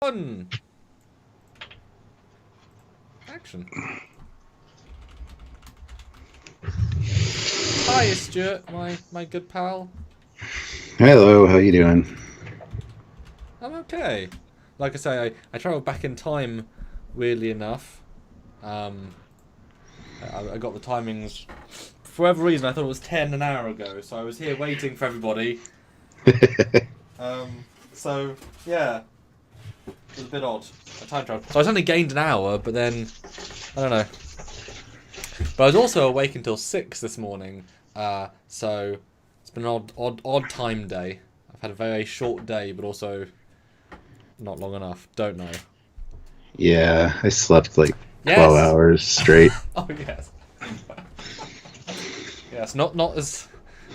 One. Action. Hi, Stuart, my good pal. Hello, how you doing? I'm okay. Like I say, I travelled back in time, weirdly enough. I got the timings. For whatever reason, I thought it was 10 an hour ago, so I was here waiting for everybody. So, yeah. It was a bit odd. I time traveled. So I only gained an hour, but then, I don't know. But I was also awake until 6 this morning, so it's been an odd time day. I've had a very short day, but also not long enough. Don't know. Yeah, I slept like 12 Yes! hours straight. Oh, yes. Yes, not as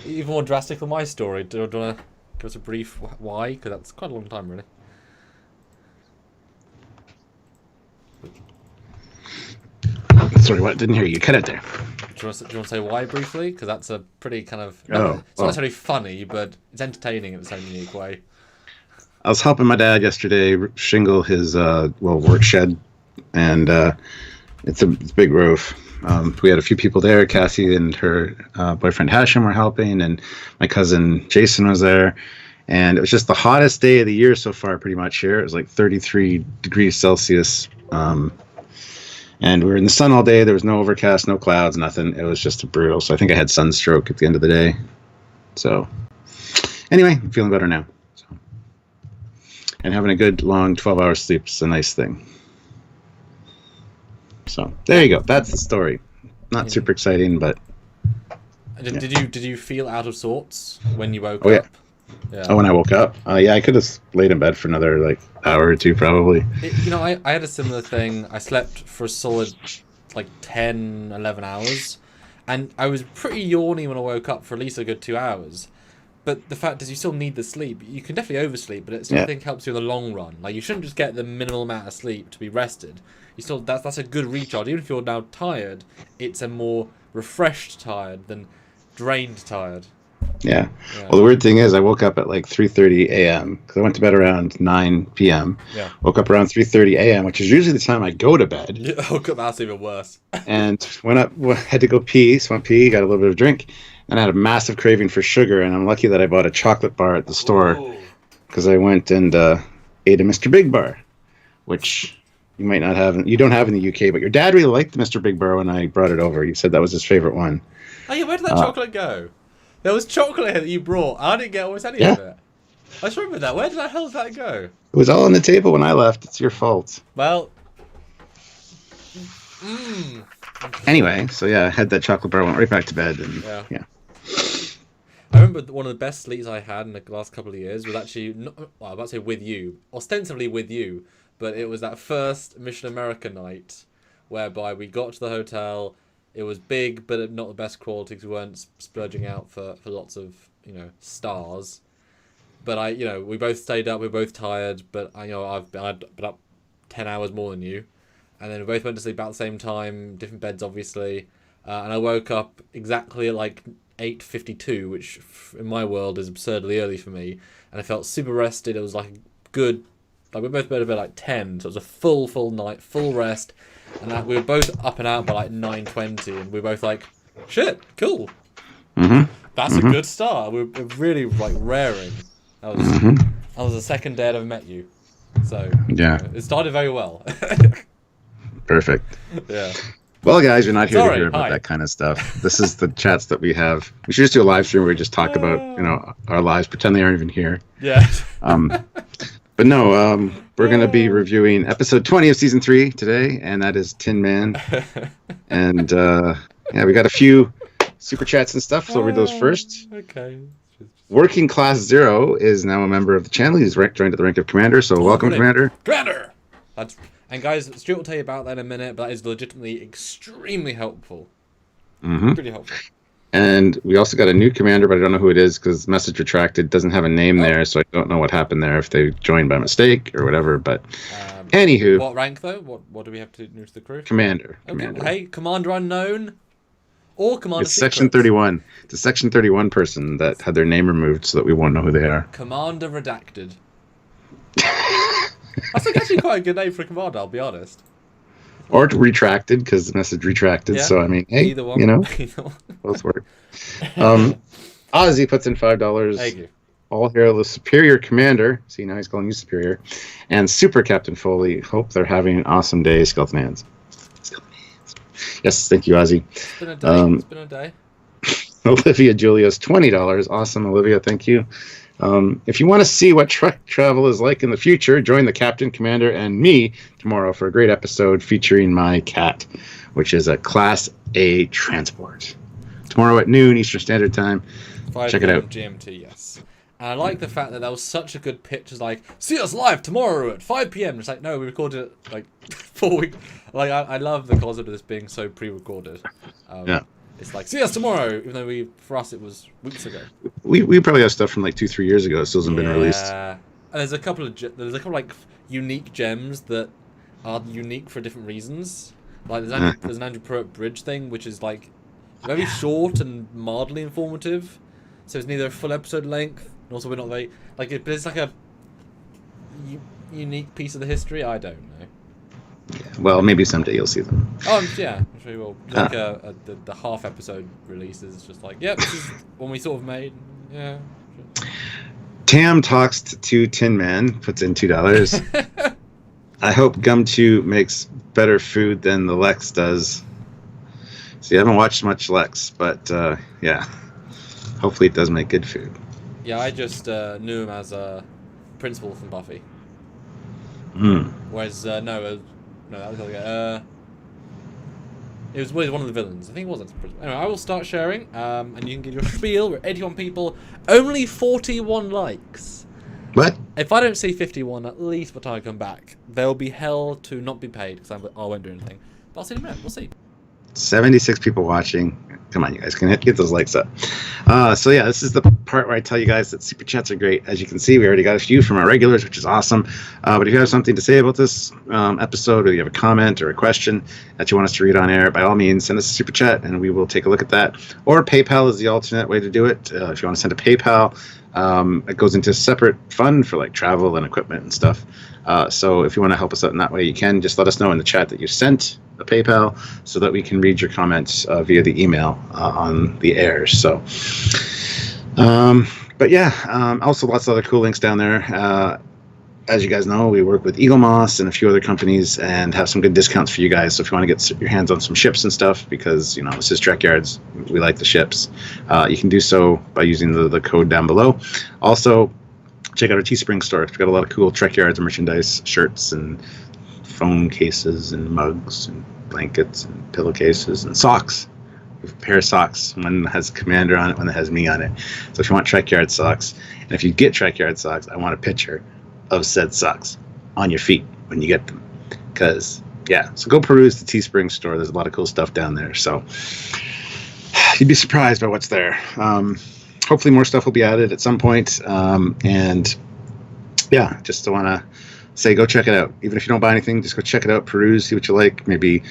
even more drastic than my story. Do you want to give us a brief why? Because that's quite a long time, really. Sorry, what? Didn't hear you. Cut it there. Do you want to say why briefly? Because that's a pretty kind of... Oh, it's not necessarily funny, but it's entertaining in its own unique way. I was helping my dad yesterday shingle his work shed, and it's a big roof. We had a few people there. Cassie and her boyfriend Hashem were helping, and my cousin Jason was there. And it was just the hottest day of the year so far, pretty much here. It was like 33 degrees Celsius. And we were in the sun all day. There was no overcast, no clouds, nothing. It was just brutal. So I think I had sunstroke at the end of the day. So anyway, I'm feeling better now. So. And having a good long 12-hour sleep is a nice thing. So there you go. That's the story. Not super exciting, but Did you feel out of sorts when you woke yeah. up? Yeah. Oh, when I woke up, I could have laid in bed for another hour or two probably. I had a similar thing. I slept for a solid 10, 11 hours, and I was pretty yawny when I woke up for at least a good 2 hours. But the fact is, you still need the sleep. You can definitely oversleep, but it still, I think, helps you in the long run. Like, you shouldn't just get the minimal amount of sleep to be rested. That's a good recharge. Even if you're now tired, it's a more refreshed tired than drained tired. Yeah. Well, the weird thing is, I woke up at 3:30 a.m. because I went to bed around 9 p.m. Yeah. Woke up around 3:30 a.m., which is usually the time I go to bed. Yeah, oh, God, that's even worse. And went up, had to go pee, so I went pee, got a little bit of drink, and I had a massive craving for sugar. And I'm lucky that I bought a chocolate bar at the store because I went and ate a Mr. Big bar, which you might not have. You don't have in the UK, but your dad really liked the Mr. Big bar when I brought it over. He said that was his favorite one. Oh yeah, where did that chocolate go? There was chocolate here that you brought. I didn't get almost any of it. I just remember that. Where did the hell did that go? It was all on the table when I left. It's your fault. Well. Anyway, so yeah, I had that chocolate bar, went right back to bed, and yeah. I remember one of the best sleeps I had in the last couple of years was actually, I'm about to say with you, ostensibly with you, but it was that first Mission America night whereby we got to the hotel. It was big, but not the best quality because we weren't splurging out for lots of, stars. But we both stayed up, we were both tired, but I'd been up 10 hours more than you. And then we both went to sleep about the same time, different beds obviously. And I woke up exactly at 8:52, which in my world is absurdly early for me. And I felt super rested. It was good, we were both to bed at 10, so it was a full night, full rest. And we were both up and out by 9:20, and we were both shit, cool. Mm-hmm. That's a good start. We were really raring. That was the second day I'd ever met you. So yeah, it started very well. Perfect. Yeah. Well, guys, you're not here to hear about Hi. that kind of stuff. This is the chats that we have. We should just do a live stream where we just talk about, our lives, pretend they aren't even here. Yeah. But no, we're going to be reviewing episode 20 of season 3 today, and that is Tin Man. And we got a few super chats and stuff, so I'll read those first. Okay. Working Class Zero is now a member of the channel. He's joined at the rank of Commander, so welcome, Commander. Commander! And guys, Stuart will tell you about that in a minute, but that is legitimately extremely helpful. Mm-hmm. Pretty helpful. And we also got a new commander, but I don't know who it is because message retracted doesn't have a name there, so I don't know what happened there, if they joined by mistake or whatever. But anywho. What rank, though? What do we have to do to the crew? Commander. Okay. Commander. Hey, Commander Unknown? Or Commander It's Secrets? Section 31. It's a Section 31 person that had their name removed so that we won't know who they are. Commander Redacted. That's like actually quite a good name for a commander, I'll be honest. Or retracted, because the message retracted. Yeah, So, I mean, hey, either one. you know, Either one. both work. Ozzy puts in $5. Thank you. All hail the Superior Commander. See, now he's calling you Superior. And Super Captain Foley. Hope they're having an awesome day, Skeleton Hands. Yes, thank you, Ozzy. It's been a day. It's been a day. Olivia Julia's $20. Awesome, Olivia. Thank you. If you want to see what truck travel is like in the future, join the Captain, Commander, and me tomorrow for a great episode featuring my cat, which is a Class A transport. Tomorrow at noon Eastern Standard Time. 5 Check it out. GMT, yes. And I like the fact that was such a good pitch. It's like, see us live tomorrow at 5 p.m. It's like, no, we recorded it like 4 weeks. Like, I love the concept of this being so pre-recorded. Yeah. It's like, see us tomorrow, even though for us it was weeks ago. We probably have stuff from like 2-3 years ago. It still hasn't been released. And there's a couple of like unique gems that are unique for different reasons. Like there's an Andrew Pruitt bridge thing, which is like very short and mildly informative. So it's neither a full episode length, and also we're not very like but it's like a unique piece of the history. I don't know. Yeah, well, maybe someday you'll see them. Oh yeah, I'm sure you will. Like the half episode releases, just like, yep, this is one we sort of made. Yeah. Sure. Tam talks to Tin Man, puts in $2. I hope Gum 2 makes better food than the Lex does. See, I haven't watched much Lex, but yeah, hopefully it does make good food. Yeah, I just knew him as a principal from Buffy. Whereas no, that was the other guy. It was one of the villains. I think it was. Anyway, I will start sharing, and you can give your spiel. We're 81 people, only 41 likes. What? If I don't see 51, at least by the time I come back, they'll be held to not be paid because I won't do anything. But I'll see in a minute. We'll see. 76 people watching. Come on, you guys can get those likes up. So yeah, this is the part where I tell you guys that super chats are great. As you can see, we already got a few from our regulars, which is awesome. But if you have something to say about this episode, or you have a comment or a question that you want us to read on air, by all means, send us a super chat and we will take a look at that. Or PayPal is the alternate way to do it. If you want to send a PayPal, it goes into a separate fund for like travel and equipment and stuff. So if you want to help us out in that way, you can just let us know in the chat that you sent a PayPal so that we can read your comments via the email on the air. So, but yeah, also lots of other cool links down there. As you guys know, we work with Eagle Moss and a few other companies and have some good discounts for you guys. So if you want to get your hands on some ships and stuff, because, you know, this is Trekyards, we like the ships, you can do so by using the code down below. Also, check out our Teespring store. We've got a lot of cool Trekyards merchandise, shirts and phone cases and mugs and blankets and pillowcases and socks. We have a pair of socks. One has Commander on it, one that has me on it. So if you want Trekyard socks, and if you get Trekyard socks, I want a picture of said socks on your feet when you get them. Because, yeah, so go peruse the Teespring store. There's a lot of cool stuff down there. So you'd be surprised by what's there. Hopefully more stuff will be added at some point. And yeah, just want to say go check it out. Even if you don't buy anything, just go check it out, peruse, see what you like, maybe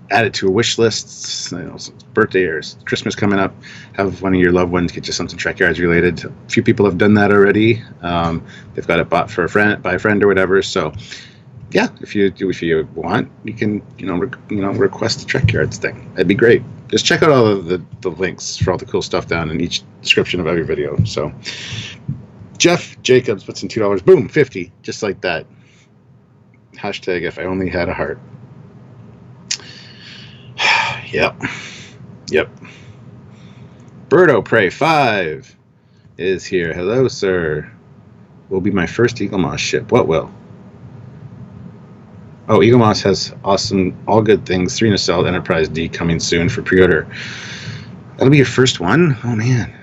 add it to a wish list. You know, birthday or Christmas coming up, have one of your loved ones get you something Trekyards related. A few people have done that already. They've got it bought for a friend, by a friend or whatever. So yeah, if you want, you can request the Trekyards thing. That'd be great. Just check out all of the links for all the cool stuff down in each description of every video. So Jeff Jacobs puts in $2. Boom, 50, just like that. Hashtag if I only had a heart. Yep. Birdo Prey 5 is here. Hello, sir. Will be my first Eagle Moss ship. What will? Oh, Eagle Moss has awesome, all good things. 3 nacelle Enterprise D coming soon for pre-order. That'll be your first one? Oh, man.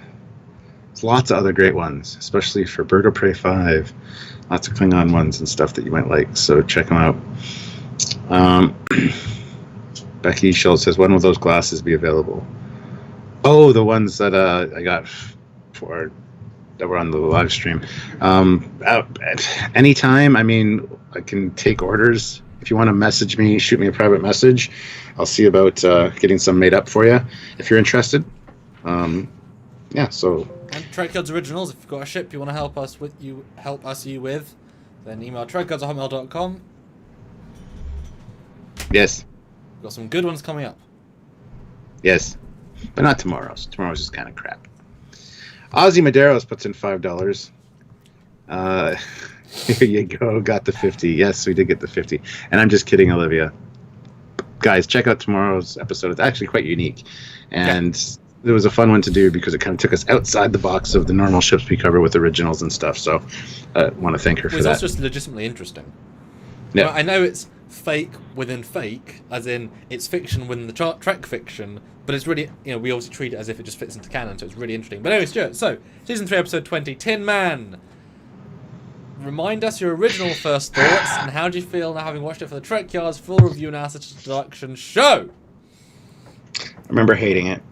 There's lots of other great ones, especially for Birdo Prey 5. Lots of Klingon ones and stuff that you might like, so check them out. Becky Schultz says, when will those glasses be available? Oh, the ones that I got that were on the live stream. Anytime. I mean, I can take orders. If you want to message me, shoot me a private message. I'll see about getting some made up for you if you're interested. Yeah, so. And Trekyards Originals, if you've got a ship you want to help us with, then email trekyards@hotmail.com. Yes. We've got some good ones coming up. Yes. But not tomorrow's. Tomorrow's is kind of crap. Ozzy Maderos puts in $5. Here you go. Got the 50. Yes, we did get the 50. And I'm just kidding, Olivia. Guys, check out tomorrow's episode. It's actually quite unique. And it was a fun one to do because it kind of took us outside the box of the normal ships we cover with originals and stuff. So I want to thank her for that. That's just legitimately interesting. Yeah. Well, I know it's fake within fake, as in it's fiction within the Trek fiction, but it's really, we obviously treat it as if it just fits into canon, so it's really interesting. But anyway, Stuart, so, Season 3, Episode 20, Tin Man. Remind us your original first thoughts, and how do you feel now having watched it for the Trekyards full review analysis introduction show? I remember hating it.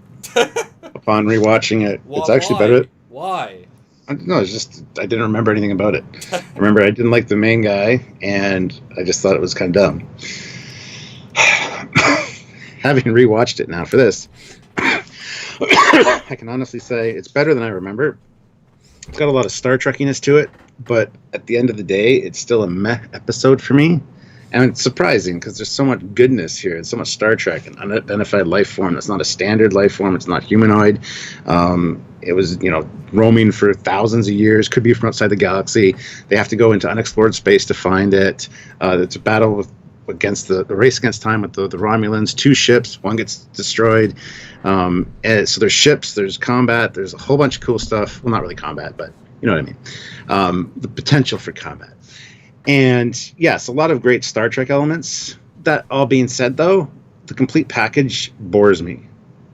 Upon rewatching it, it's actually better. Why? No, it's just I didn't remember anything about it. I remember I didn't like the main guy, and I just thought it was kind of dumb. Having rewatched it now for this, I can honestly say it's better than I remember. It's got a lot of Star Trekkiness to it, but at the end of the day, it's still a meh episode for me. And it's surprising because there's so much goodness here and so much Star Trek, an unidentified life form that's not a standard life form. It's not humanoid. It was, roaming for thousands of years, could be from outside the galaxy. They have to go into unexplored space to find it. It's a battle against the race against time with the Romulans. 2 ships, one gets destroyed. And so there's ships, there's combat, there's a whole bunch of cool stuff. Well, not really combat, but you know what I mean. The potential for combat. And yes, a lot of great Star Trek elements. That all being said, though, the complete package bores me.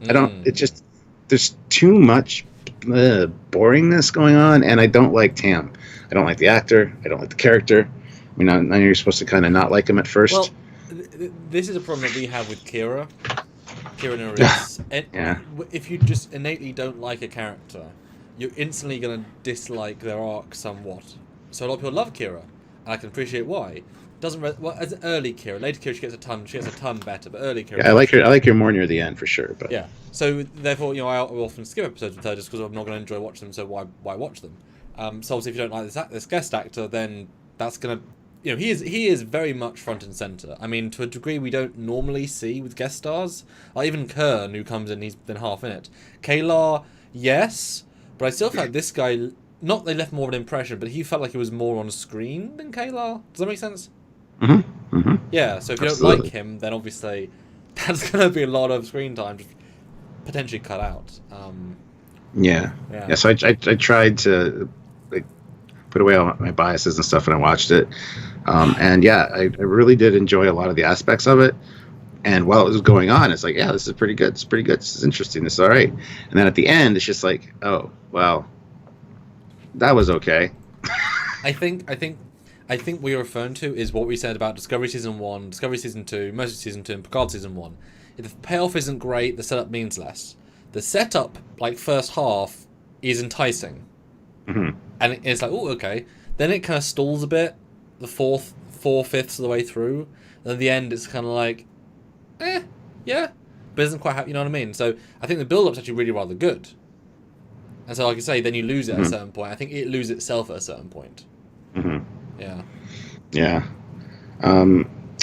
There's too much boringness going on, and I don't like Tam. I don't like the actor. I don't like the character. I mean, I know you're supposed to kind of not like him at first. Well, this is a problem that we have with Kira Nerys. Yeah. If you just innately don't like a character, you're instantly going to dislike their arc somewhat. So a lot of people love Kira. And I can appreciate why. Doesn't as an early Kira, later Kira she gets a ton better, but early Kira. Yeah, I like her more near the end for sure. But yeah, so therefore, I often skip episodes with her just because I'm not going to enjoy watching them. So why watch them? So obviously, if you don't like this guest actor, then that's gonna, he is very much front and center. I mean, to a degree we don't normally see with guest stars. Like even Kern, who comes in, he's been half in it. Kayla, yes, but I still felt this guy. Not they left more of an impression, but he felt like he was more on screen than Kayla. Does that make sense? Mm-hmm. Mm-hmm. Yeah, so if you don't like him, then obviously that's going to be a lot of screen time just potentially cut out. Yeah. So I tried to put away all my biases and stuff when I watched it. And yeah, I really did enjoy a lot of the aspects of it. And while it was going on, it's like, yeah, this is pretty good. It's pretty good. This is interesting. This is all right. And then at the end, it's just like, oh, well, that was okay. I think what you're referring to is what we said about Discovery Season 1, Discovery Season 2, Mercy Season 2, and Picard Season 1. If the payoff isn't great, the setup means less. The setup, like first half, is enticing. Mm-hmm. And it's like, oh, okay. Then it kind of stalls a bit, the four-fifths of the way through. And at the end, it's kind of like, yeah. But it isn't quite happy, you know what I mean? So I think the build-up's actually really rather good. And so, like I say, then you lose it at a certain point. I think it loses itself at a certain point. Mm-hmm. Yeah. Yeah.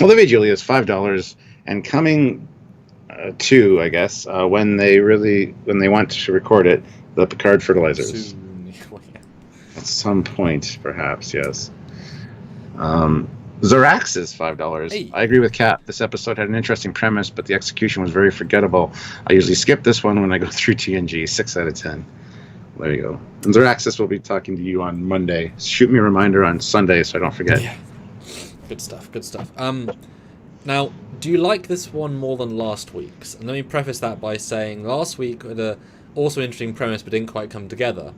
Olivia Julia's $5, and coming to, I guess, when they want to record it, the Picard fertilizers. Soon. At some point, perhaps, yes. Zorax is $5. Hey. I agree with Kat. This episode had an interesting premise, but the execution was very forgettable. I usually skip this one when I go through TNG. 6 out of 10. There you go. And Zoraxis will be talking to you on Monday. Shoot me a reminder on Sunday so I don't forget. Yeah. Good stuff. Now, do you like this one more than last week's? And let me preface that by saying last week had a also interesting premise but didn't quite come together.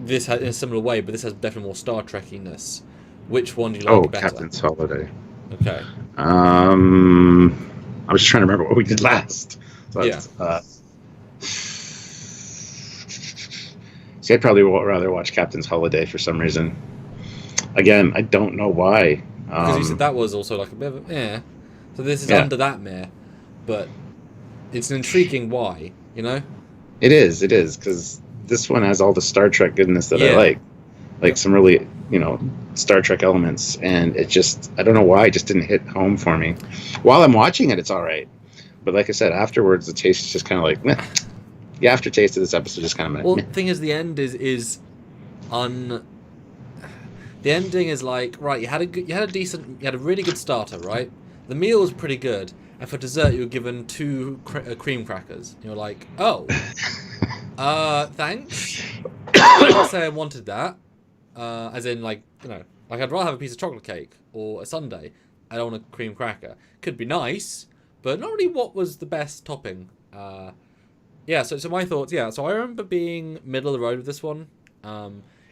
This had in a similar way, but this has definitely more Star Trekkiness. Which one do you like better? Captain's Holiday. Okay. I was just trying to remember what we did last. So yeah. See, I'd probably rather watch Captain's Holiday for some reason. Again, I don't know why. Because you said that was also like a bit of a meh. So this is under that meh. But it's an intriguing why, It is, because this one has all the Star Trek goodness that I like. like some really, Star Trek elements, and it just, I don't know why, it just didn't hit home for me. While I'm watching it, it's all right, but like I said, afterwards, the taste is just kind of like meh. The aftertaste of this episode just kind of meh. Well, the thing is, the end is the ending is like, right, you had a really good starter, right? The meal was pretty good, and for dessert you were given 2 cream crackers. You're like, oh, thanks. I don't say I wanted that, as in like, like I'd rather have a piece of chocolate cake or a sundae. I don't want a cream cracker. Could be nice, but not really what was the best topping. Yeah, so my thoughts, yeah. So I remember being middle of the road with this one.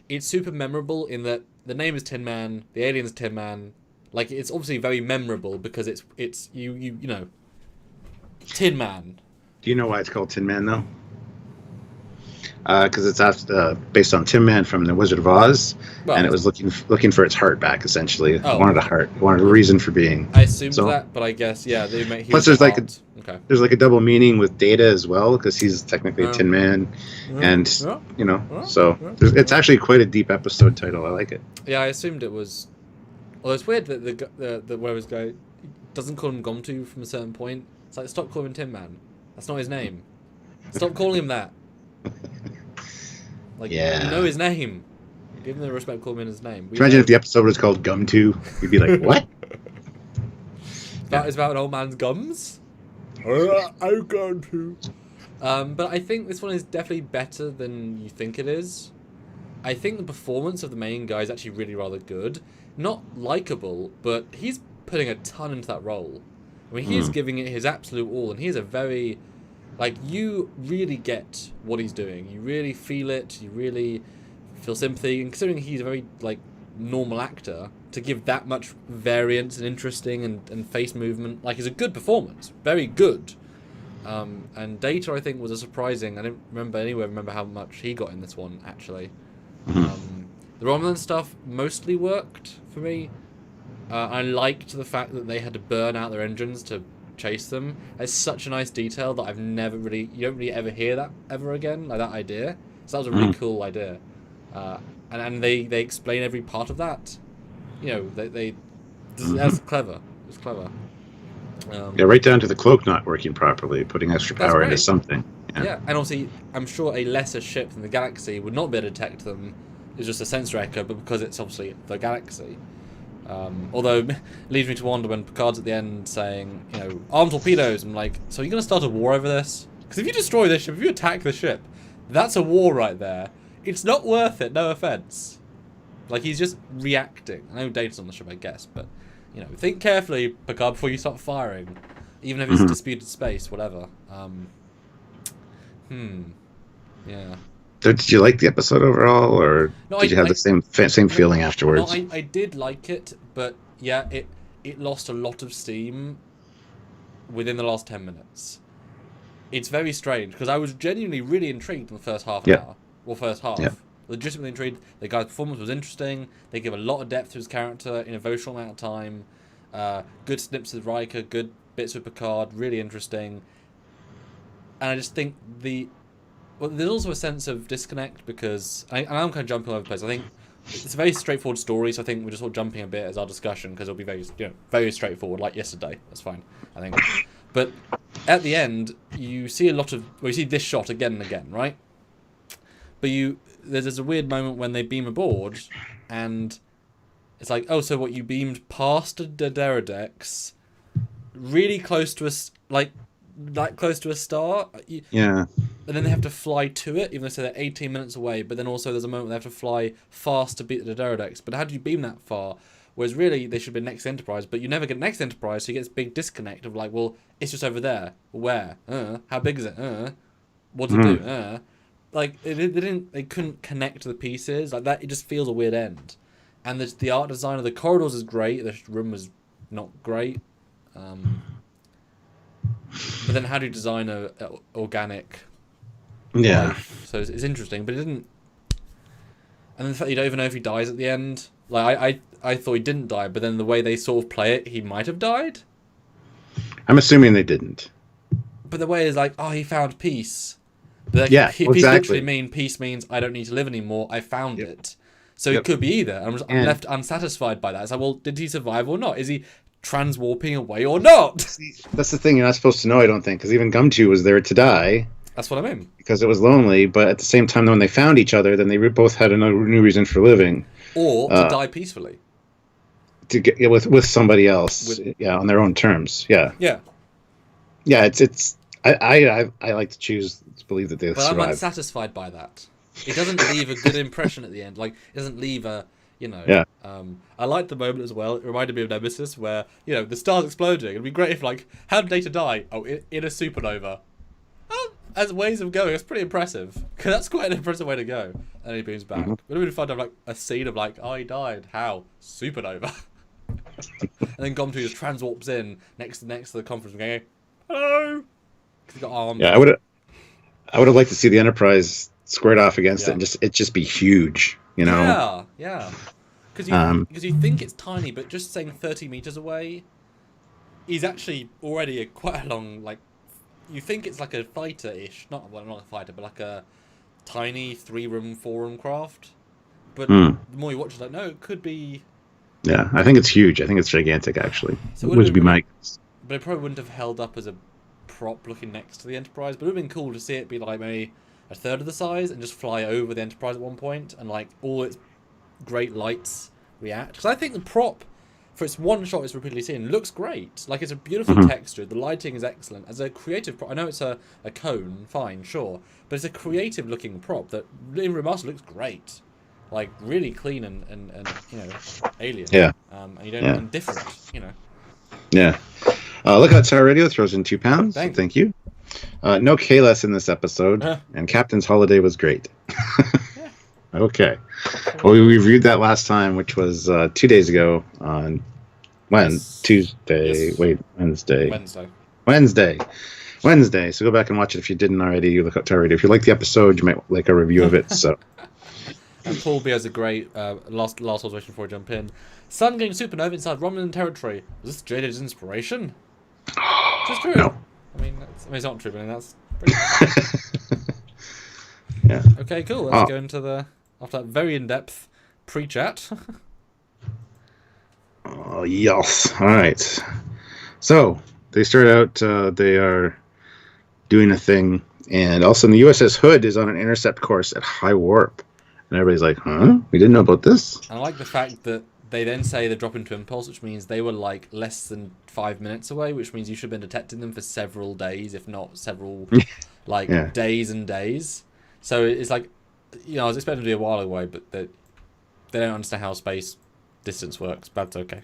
It's super memorable in that the name is Tin Man, the alien's Tin Man. Like, it's obviously very memorable because it's you know, Tin Man. Do you know why it's called Tin Man, though? Because it's based on Tin Man from The Wizard of Oz, and it was looking for its heart back, essentially. It wanted a heart. It wanted a reason for being. I assumed that, but I guess, yeah. Plus, there's there's like a double meaning with Data as well, because he's technically a Tin Man, and, so it's actually quite a deep episode title. I like it. Yeah, I assumed it was... Although it's weird that the whatever guy doesn't call him Gomtu from a certain point. It's like, stop calling him Tin Man. That's not his name. Stop calling him that. Like, you know his name. Give him the respect, call him in his name. Imagine if the episode was called Gum2. You'd be like, what? That is about an old man's gums? I'm going to. But I think this one is definitely better than you think it is. I think the performance of the main guy is actually really rather good. Not likable, but he's putting a ton into that role. I mean, he's giving it his absolute all, and he's a very... Like, you really get what he's doing. You really feel it. You really feel sympathy. And considering he's a very, like, normal actor, to give that much variance and interesting and face movement, like, is a good performance. Very good. And Data, I think, was a surprising... I don't remember how much he got in this one, actually. The Romulan stuff mostly worked for me. I liked the fact that they had to burn out their engines to chase them. It's such a nice detail that you don't really ever hear that ever again, like that idea. So that was a really cool idea. And they explain every part of that. That's clever. It's clever. Right down to the cloak not working properly, putting extra power into something. Yeah, and obviously, I'm sure a lesser ship than the Galaxy would not be able to detect them. It's just a sensor echo, but because it's obviously the Galaxy. Although, it leads me to wonder when Picard's at the end saying, armed torpedoes, I'm like, so are you going to start a war over this? Because if you destroy this ship, if you attack the ship, that's a war right there. It's not worth it, no offense. Like, he's just reacting. I know Data's on the ship, I guess, but, think carefully, Picard, before you start firing. Even if it's disputed space, whatever. Yeah. Did you like the episode overall, or did you have the same feeling afterwards? No, I did like it, but yeah, it lost a lot of steam within the last 10 minutes. It's very strange, because I was genuinely really intrigued in the first half hour. Well, first half. Yeah. Legitimately intrigued. The guy's performance was interesting. They give a lot of depth to his character in a very short amount of time. Good snips with Riker, good bits with Picard, really interesting. And I just think there's also a sense of disconnect because I'm kind of jumping all over the place. I think it's a very straightforward story, so I think we're just sort of jumping a bit as our discussion because it'll be very straightforward, like yesterday. That's fine, I think. But at the end, you see you see this shot again and again, right? But there's a weird moment when they beam aboard, and it's like, oh, so what, you beamed past the Deredex, really close to us, like that close to a star? Yeah. And then they have to fly to it, even though they're 18 minutes away. But then also there's a moment they have to fly fast to beat the Deredex. But how do you beam that far? Whereas really, they should be next Enterprise. But you never get next Enterprise, so you get this big disconnect of like, well, it's just over there. Where? How big is it? What to do? Like, they couldn't connect the pieces. Like that, it just feels a weird end. And the art design of the corridors is great. The room was not great. But then how do you design a organic life? So it's interesting, but it didn't... And then the fact you don't even know if he dies at the end. Like, I thought he didn't die, but then the way they sort of play it, he might have died. I'm assuming they didn't. But the way is like, oh, he found peace. But exactly. Peace literally peace means I don't need to live anymore. I found it. So Yep. it could be either. I'm And- left unsatisfied by that. It's like, well, did he survive or not? Is he transwarping away or not? See, that's the thing you're not supposed to know, I don't think, because even Gumtooth was there to die That's what I mean. because it was lonely. But at the same time, when they found each other, then they both had a new reason for living. Or to die peacefully. To get with somebody else, on their own terms. Yeah. It's I like to believe that they But I'm survive. unsatisfied by that. It doesn't leave a good impression at the end. Like, it doesn't leave a, Yeah. I liked the moment as well. It reminded me of Nemesis where, the star's exploding. It'd be great if, like, how did Data die? Oh, in a supernova. Oh, as ways of going, it's pretty impressive. Because that's quite an impressive way to go. And he booms back. Mm-hmm. It would have been fun to have, like, a scene of, like, oh, he died. How? Supernova. And then Gomtu just transwarps in next to the conference room going, hello! 'Cause he's got arms. Yeah, I would have liked to see the Enterprise squared off against Yeah. it and just be huge, Yeah. Because you think it's tiny, but just saying 30 meters away, he's actually already quite a long, like, you think it's like a fighter-ish, not a fighter, but like a tiny 3-room, 4-room craft. But the more you watch, it's like, no, it could be... Yeah, I think it's huge. I think it's gigantic, actually. So it would be my... But it probably wouldn't have held up as a prop looking next to the Enterprise, but it would have been cool to see it be like maybe a third of the size and just fly over the Enterprise at one point and like all its great lights react. Because I think the prop, for its one shot it's repeatedly seen, looks great. Like, it's a beautiful texture, the lighting is excellent. As a creative prop, I know it's a cone, fine, sure, but it's a creative looking prop that in remaster looks great. Like, really clean and alien. Yeah. And you don't and different, Yeah. Lookout Tower Radio throws in £2. Thanks. Thank you. No Kalis in this episode, and Captain's Holiday was great. Okay. Well, we reviewed that last time, which was 2 days ago on Tuesday. Yes. Wait, Wednesday. So go back and watch it if you didn't already. You Lookout Tower Radio. If you like the episode, you might like a review of it. So. And Paul B has a great last observation before I jump in. Sun getting supernova inside Romulan territory. Was this Jada's inspiration? Which is true. No. I mean, it's not true, but that's pretty Yeah. Okay, cool. Let's go into after that very in-depth pre-chat. Oh, yes. All right. So they start out, they are doing a thing, and all of a sudden the USS Hood is on an intercept course at high warp. And everybody's like, huh? We didn't know about this? I like the fact that they then say they drop into impulse, which means they were like less than 5 minutes away, which means you should have been detecting them for several days, if not several, days and days. So it's like, I was expecting to be a while away, but they don't understand how space distance works, but that's okay.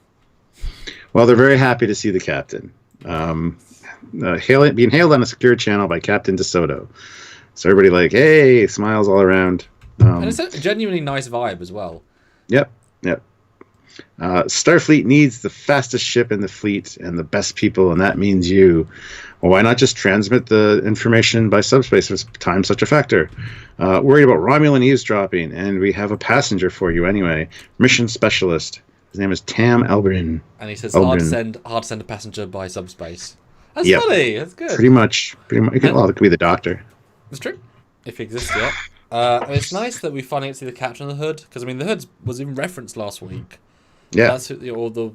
Well, they're very happy to see the captain. Being hailed on a secure channel by Captain DeSoto. So everybody like, hey, smiles all around. And it's a genuinely nice vibe as well. Yep. Starfleet needs the fastest ship in the fleet and the best people, and that means you. Well, why not just transmit the information by subspace if time's such a factor? Worried about Romulan eavesdropping, and we have a passenger for you anyway. Mission specialist. His name is Tam Elbrin. And he says, hard to send a passenger by subspace. That's funny. That's good. Pretty much. It could be the doctor. It's true. If he exists yet. And it's nice that we finally get to see the captain of the Hood, because, the Hood was in reference last week. Yeah. That's or the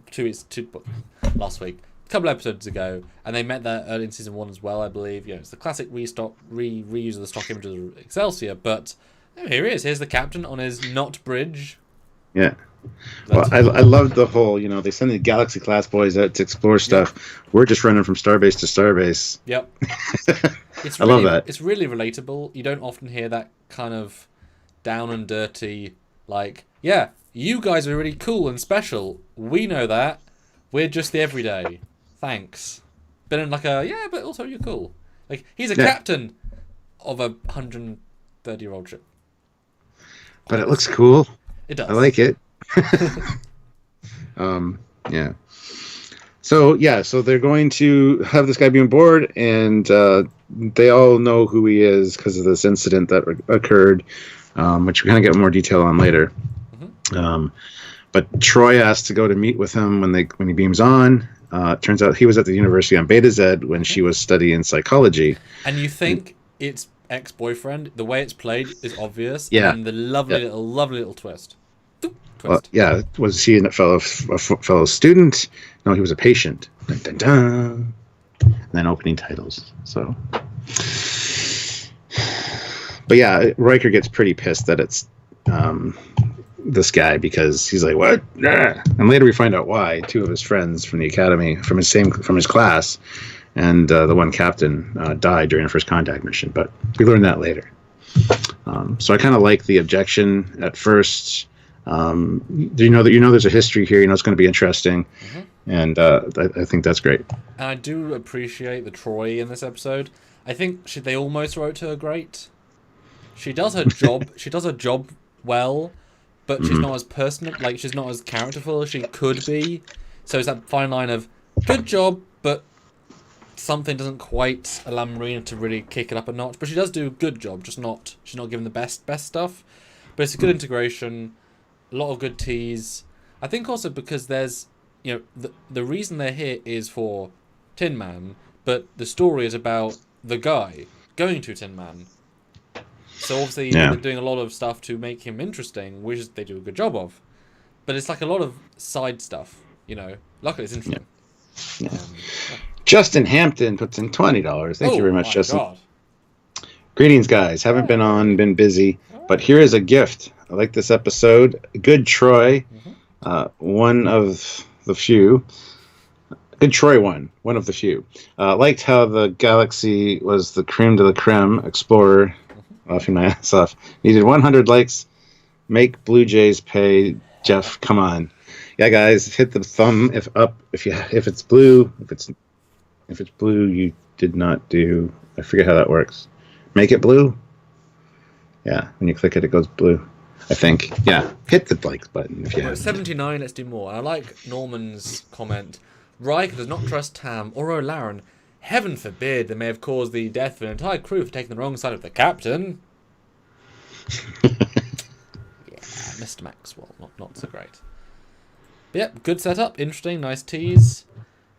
last week. A couple episodes ago. And they met that early in season 1 as well, I believe. It's the classic reuse of the stock image of Excelsior, but here he is. Here's the captain on his not bridge. Yeah. Well, I loved the whole, they send the Galaxy class boys out to explore stuff. Yep. We're just running from starbase to starbase. Yep. I love that. It's really relatable. You don't often hear that kind of down and dirty, like, yeah, you guys are really cool and special. We know that. We're just the everyday. Thanks. But in like but also you're cool. Like, he's a captain of a 130-year-old ship. But it looks cool. It does. I like it. Yeah. So they're going to have this guy be on board, and they all know who he is because of this incident that occurred, which we kind of get more detail on later. Mm-hmm. But Troy asked to go to meet with him when he beams on. Turns out he was at the university on Betazoid when she was studying psychology. And you think it's ex-boyfriend? The way it's played is obvious. Yeah. And the lovely little twist. Twist. Yeah, was he a fellow student? No, he was a patient. Dun, dun, dun. And then opening titles. So, but yeah, Riker gets pretty pissed that it's this guy, because he's like, what? And later we find out why. Two of his friends from the academy, from his class, and the one captain died during a first contact mission. But we learn that later. So I kind of like the objection at first. You know there's a history here. You know it's going to be interesting, and I think that's great. And I do appreciate the Troy in this episode. I think they almost wrote her great. She does her job. She does her job well, but she's not as personal. Like, she's not as characterful as she could be. So it's that fine line of good job, but something doesn't quite allow Marina to really kick it up a notch. But she does do a good job. She's not given the best stuff. But it's a good integration. A lot of good teas. I think also because there's, the reason they're here is for Tin Man, but the story is about the guy going to Tin Man. So obviously they're doing a lot of stuff to make him interesting, which they do a good job of. But it's like a lot of side stuff, Luckily it's interesting. Yeah. Justin Hampton puts in $20. Thank you very much, Justin. God. Greetings, guys. Haven't been busy, but here is a gift. I like this episode. Good Troy, one of the few. Good Troy one of the few. Liked how the galaxy was the creme de la creme. Explorer, laughing my ass off. Needed 100 likes. Make Blue Jays pay. Jeff, come on. Yeah, guys, hit the thumb if it's blue. If it's blue, you did not do. I forget how that works. Make it blue. Yeah, when you click it, it goes blue. I think. Yeah, hit the like button if you have. 79. Let's do more. I like Norman's comment. Riker does not trust Tam or O'Laren. Heaven forbid they may have caused the death of an entire crew for taking the wrong side of the captain. Yeah, Mr. Maxwell, not so great. But yeah, good setup, interesting, nice tease,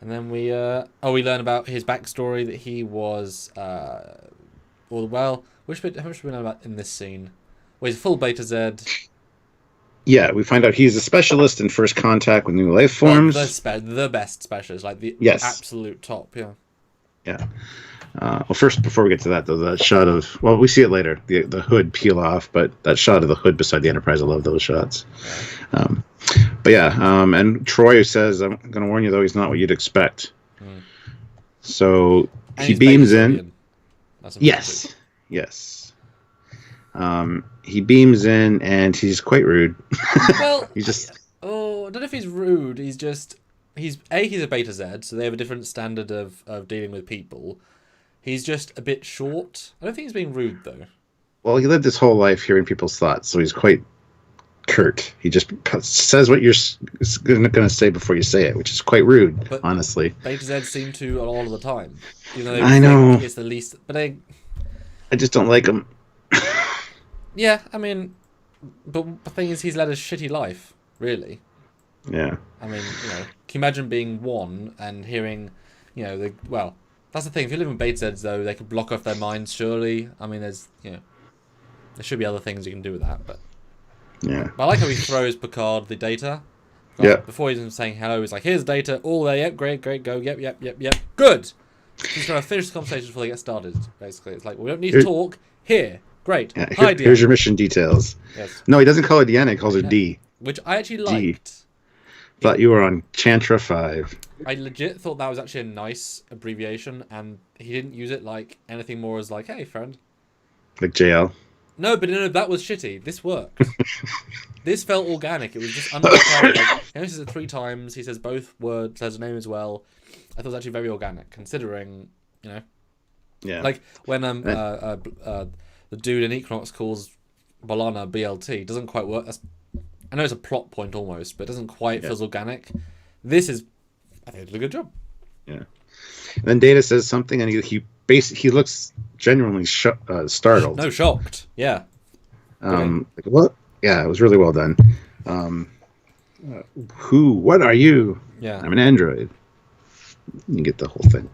and then we learn about his backstory, that he was how much do we know about in this scene? Well, he's a full Betazoid. Yeah, we find out he's a specialist in first contact with new life forms. The best specialist, like the absolute top, yeah. Yeah. Well, first, before we get to that, though, that shot of... Well, we see it later, the hood peel off, but that shot of the hood beside the Enterprise, I love those shots. Yeah. But yeah, and Troy says, I'm going to warn you, though, he's not what you'd expect. So and he beams in. Yes. He beams in, and he's quite rude. Well, I don't know if he's rude. He's a Betazoid, so they have a different standard of dealing with people. He's just a bit short. I don't think he's being rude, though. Well, he lived his whole life hearing people's thoughts, so he's quite curt. He just says what you're going to say before you say it, which is quite rude, but honestly. Betazoids seem to a lot of the time. Even though I know. It's the least... But I just don't like him. Yeah, I mean... But the thing is, he's led a shitty life, really. Yeah. I mean, can you imagine being one and hearing, that's the thing. If you live in Betazoids, though, they could block off their minds, surely. I mean, there should be other things you can do with that, but... Yeah. But I like how he throws Picard the data. Yeah. Before he's even saying hello, he's like, here's data, all there, yep, great, go, yep, good! He's trying to finish the conversation before they get started, basically. It's like, we don't need to talk, here, great. Yeah, Hi, Deanna. Here's your mission details. Yes. No, he doesn't call her Deanna, he calls her D. Which I actually liked. Thought you were on Chantra 5. I legit thought that was actually a nice abbreviation, and he didn't use it like anything more as like, hey, friend. Like JL? No, but that was shitty. This worked. This felt organic. It was just unprepared. He only says it 3 times. He says both words, says his name as well. I thought it was actually very organic, considering, Yeah. Like when the dude in Equinox calls Bolana BLT, doesn't quite work. I know it's a plot point almost, but it doesn't quite feel as organic. This is, I think, it did a good job. Yeah. And then Data says something, and he looks genuinely startled. No, shocked. Yeah. Like, what? Yeah, it was really well done. What are you? Yeah. I'm an android. You get the whole thing.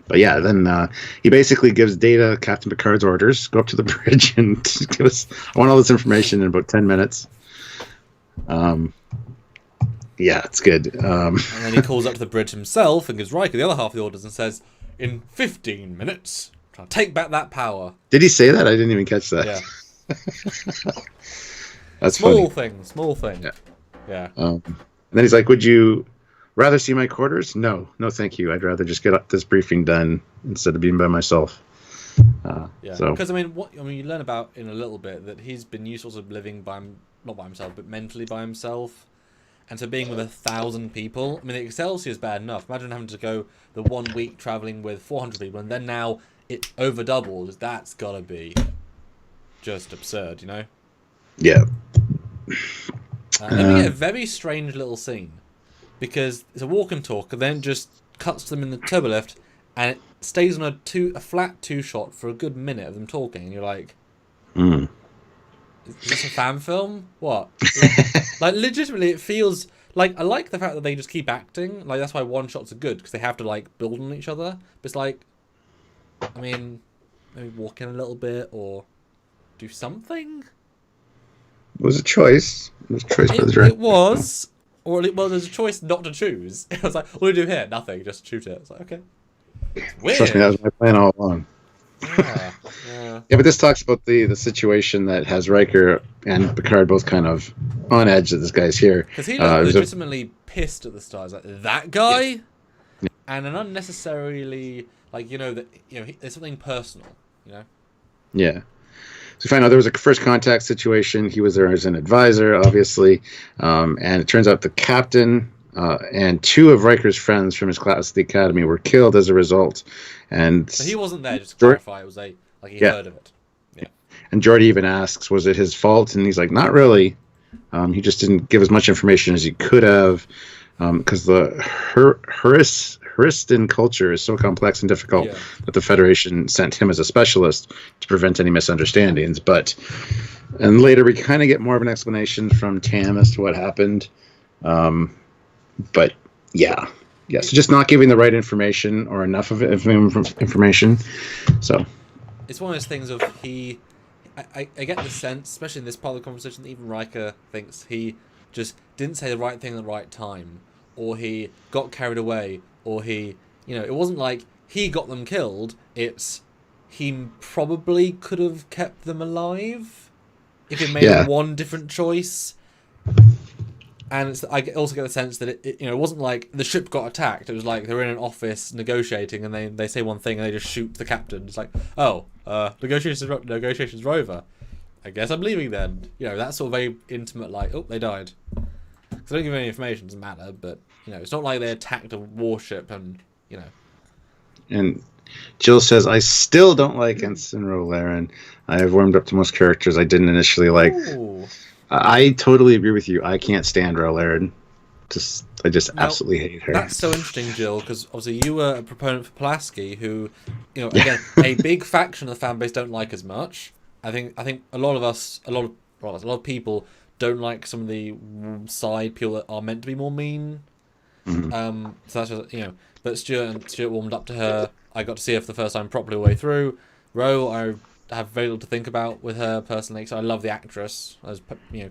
But yeah, then he basically gives Data Captain Picard's orders, go up to the bridge and give us. I want all this information in about 10 minutes. Yeah, it's good. And then he calls up to the bridge himself and gives Riker the other half of the orders and says, "In 15 minutes, try to take back that power." Did he say that? I didn't even catch that. Yeah. That's small funny. Small thing. Yeah. And then he's like, "Would you rather see my quarters?" No, thank you. I'd rather just get this briefing done instead of being by myself. Yeah. So Because you learn about in a little bit that he's been used to living not by himself, but mentally by himself. And so being with 1,000 people, I mean, the Excelsior is bad enough. Imagine having to go the 1 week traveling with 400 people, and then now it over doubles. That's gotta be just absurd, you know? yeah. Then we get a very strange little scene, because it's a walk and talk, and then just cuts to them in the turbolift, and it stays on a flat 2 shot for a good minute of them talking, and you're like, is this a fan film? What? Like, legitimately, it feels like, I like the fact that they just keep acting. Like, that's why one shots are good, because they have to, like, build on each other. But it's like, I mean, maybe walk in a little bit, or do something? It was a choice. It was a choice by the director. It was. Well, there's a choice not to choose. It was like, what do we do here? Nothing, just shoot it. It's like, okay. It's weird. Trust me, that was my plan all along. Yeah. Yeah, but this talks about the situation that has Riker and Picard both kind of on edge that this guy's here. Because he looked legitimately pissed at the start. He's like, that guy? Yeah. And an unnecessarily, like, there's something personal, you know? Yeah. So we find out there was a first contact situation. He was there as an advisor, obviously. And it turns out the captain and 2 of Riker's friends from his class at the academy were killed as a result. And so he wasn't there, just to clarify. It was he heard of it. Yeah. And Geordi even asks, was it his fault? And he's like, not really. He just didn't give as much information as he could have, because the Huristan culture is so complex and difficult that the Federation sent him as a specialist to prevent any misunderstandings. And later we kind of get more of an explanation from Tam as to what happened. But yeah, so just not giving the right information or enough of information. So it's one of those things of I get the sense, especially in this part of the conversation, that even Riker thinks he just didn't say the right thing at the right time, or he got carried away, or it wasn't like he got them killed. It's he probably could have kept them alive if he made one different choice. And I also get the sense that it wasn't like the ship got attacked. It was like they were in an office negotiating, and they say one thing and they just shoot the captain. It's like, negotiations are over. I guess I'm leaving then. That's sort of very intimate. Like, oh, they died. Because they don't give any information. Doesn't matter. But it's not like they attacked a warship and. And Jill says, I still don't like Ensign Rolaren. I have warmed up to most characters I didn't initially like. Ooh. I totally agree with you. I can't stand Rolaren. I just absolutely hate her. That's so interesting, Jill, because obviously you were a proponent for Pulaski, who, again, a big faction of the fan base don't like as much. I think a lot of people don't like some of the side people that are meant to be more mean. Mm-hmm. So that's just, but Stuart warmed up to her. I got to see her for the first time properly all the way through. Ro, I have very little to think about with her personally, so I love the actress. As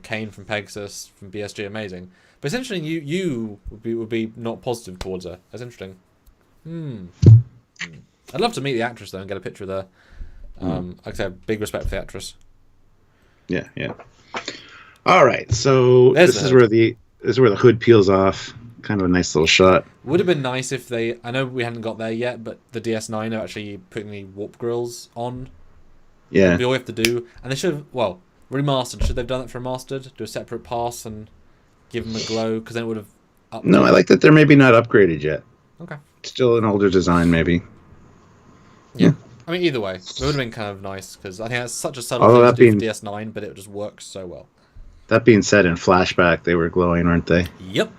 Kane from Pegasus, from BSG, amazing. But it's interesting. You would be not positive towards her. That's interesting. I'd love to meet the actress though and get a picture of her. Like I said, big respect for the actress. Yeah. All right, so this is where the hood peels off. Kind of a nice little shot. Would have been nice if I know we hadn't got there yet, but the DS9 are actually putting the warp grills on. Yeah. That'd be all we have to do. And they should have, remastered. Should they have done that for remastered? Do a separate pass and give them a glow? Because then it would have... No, I like that they're maybe not upgraded yet. Okay. Still an older design, maybe. Yeah. I mean, either way. It would have been kind of nice, because I think that's such a subtle thing to do for DS9, but it just works so well. That being said, in flashback, they were glowing, weren't they? Yep.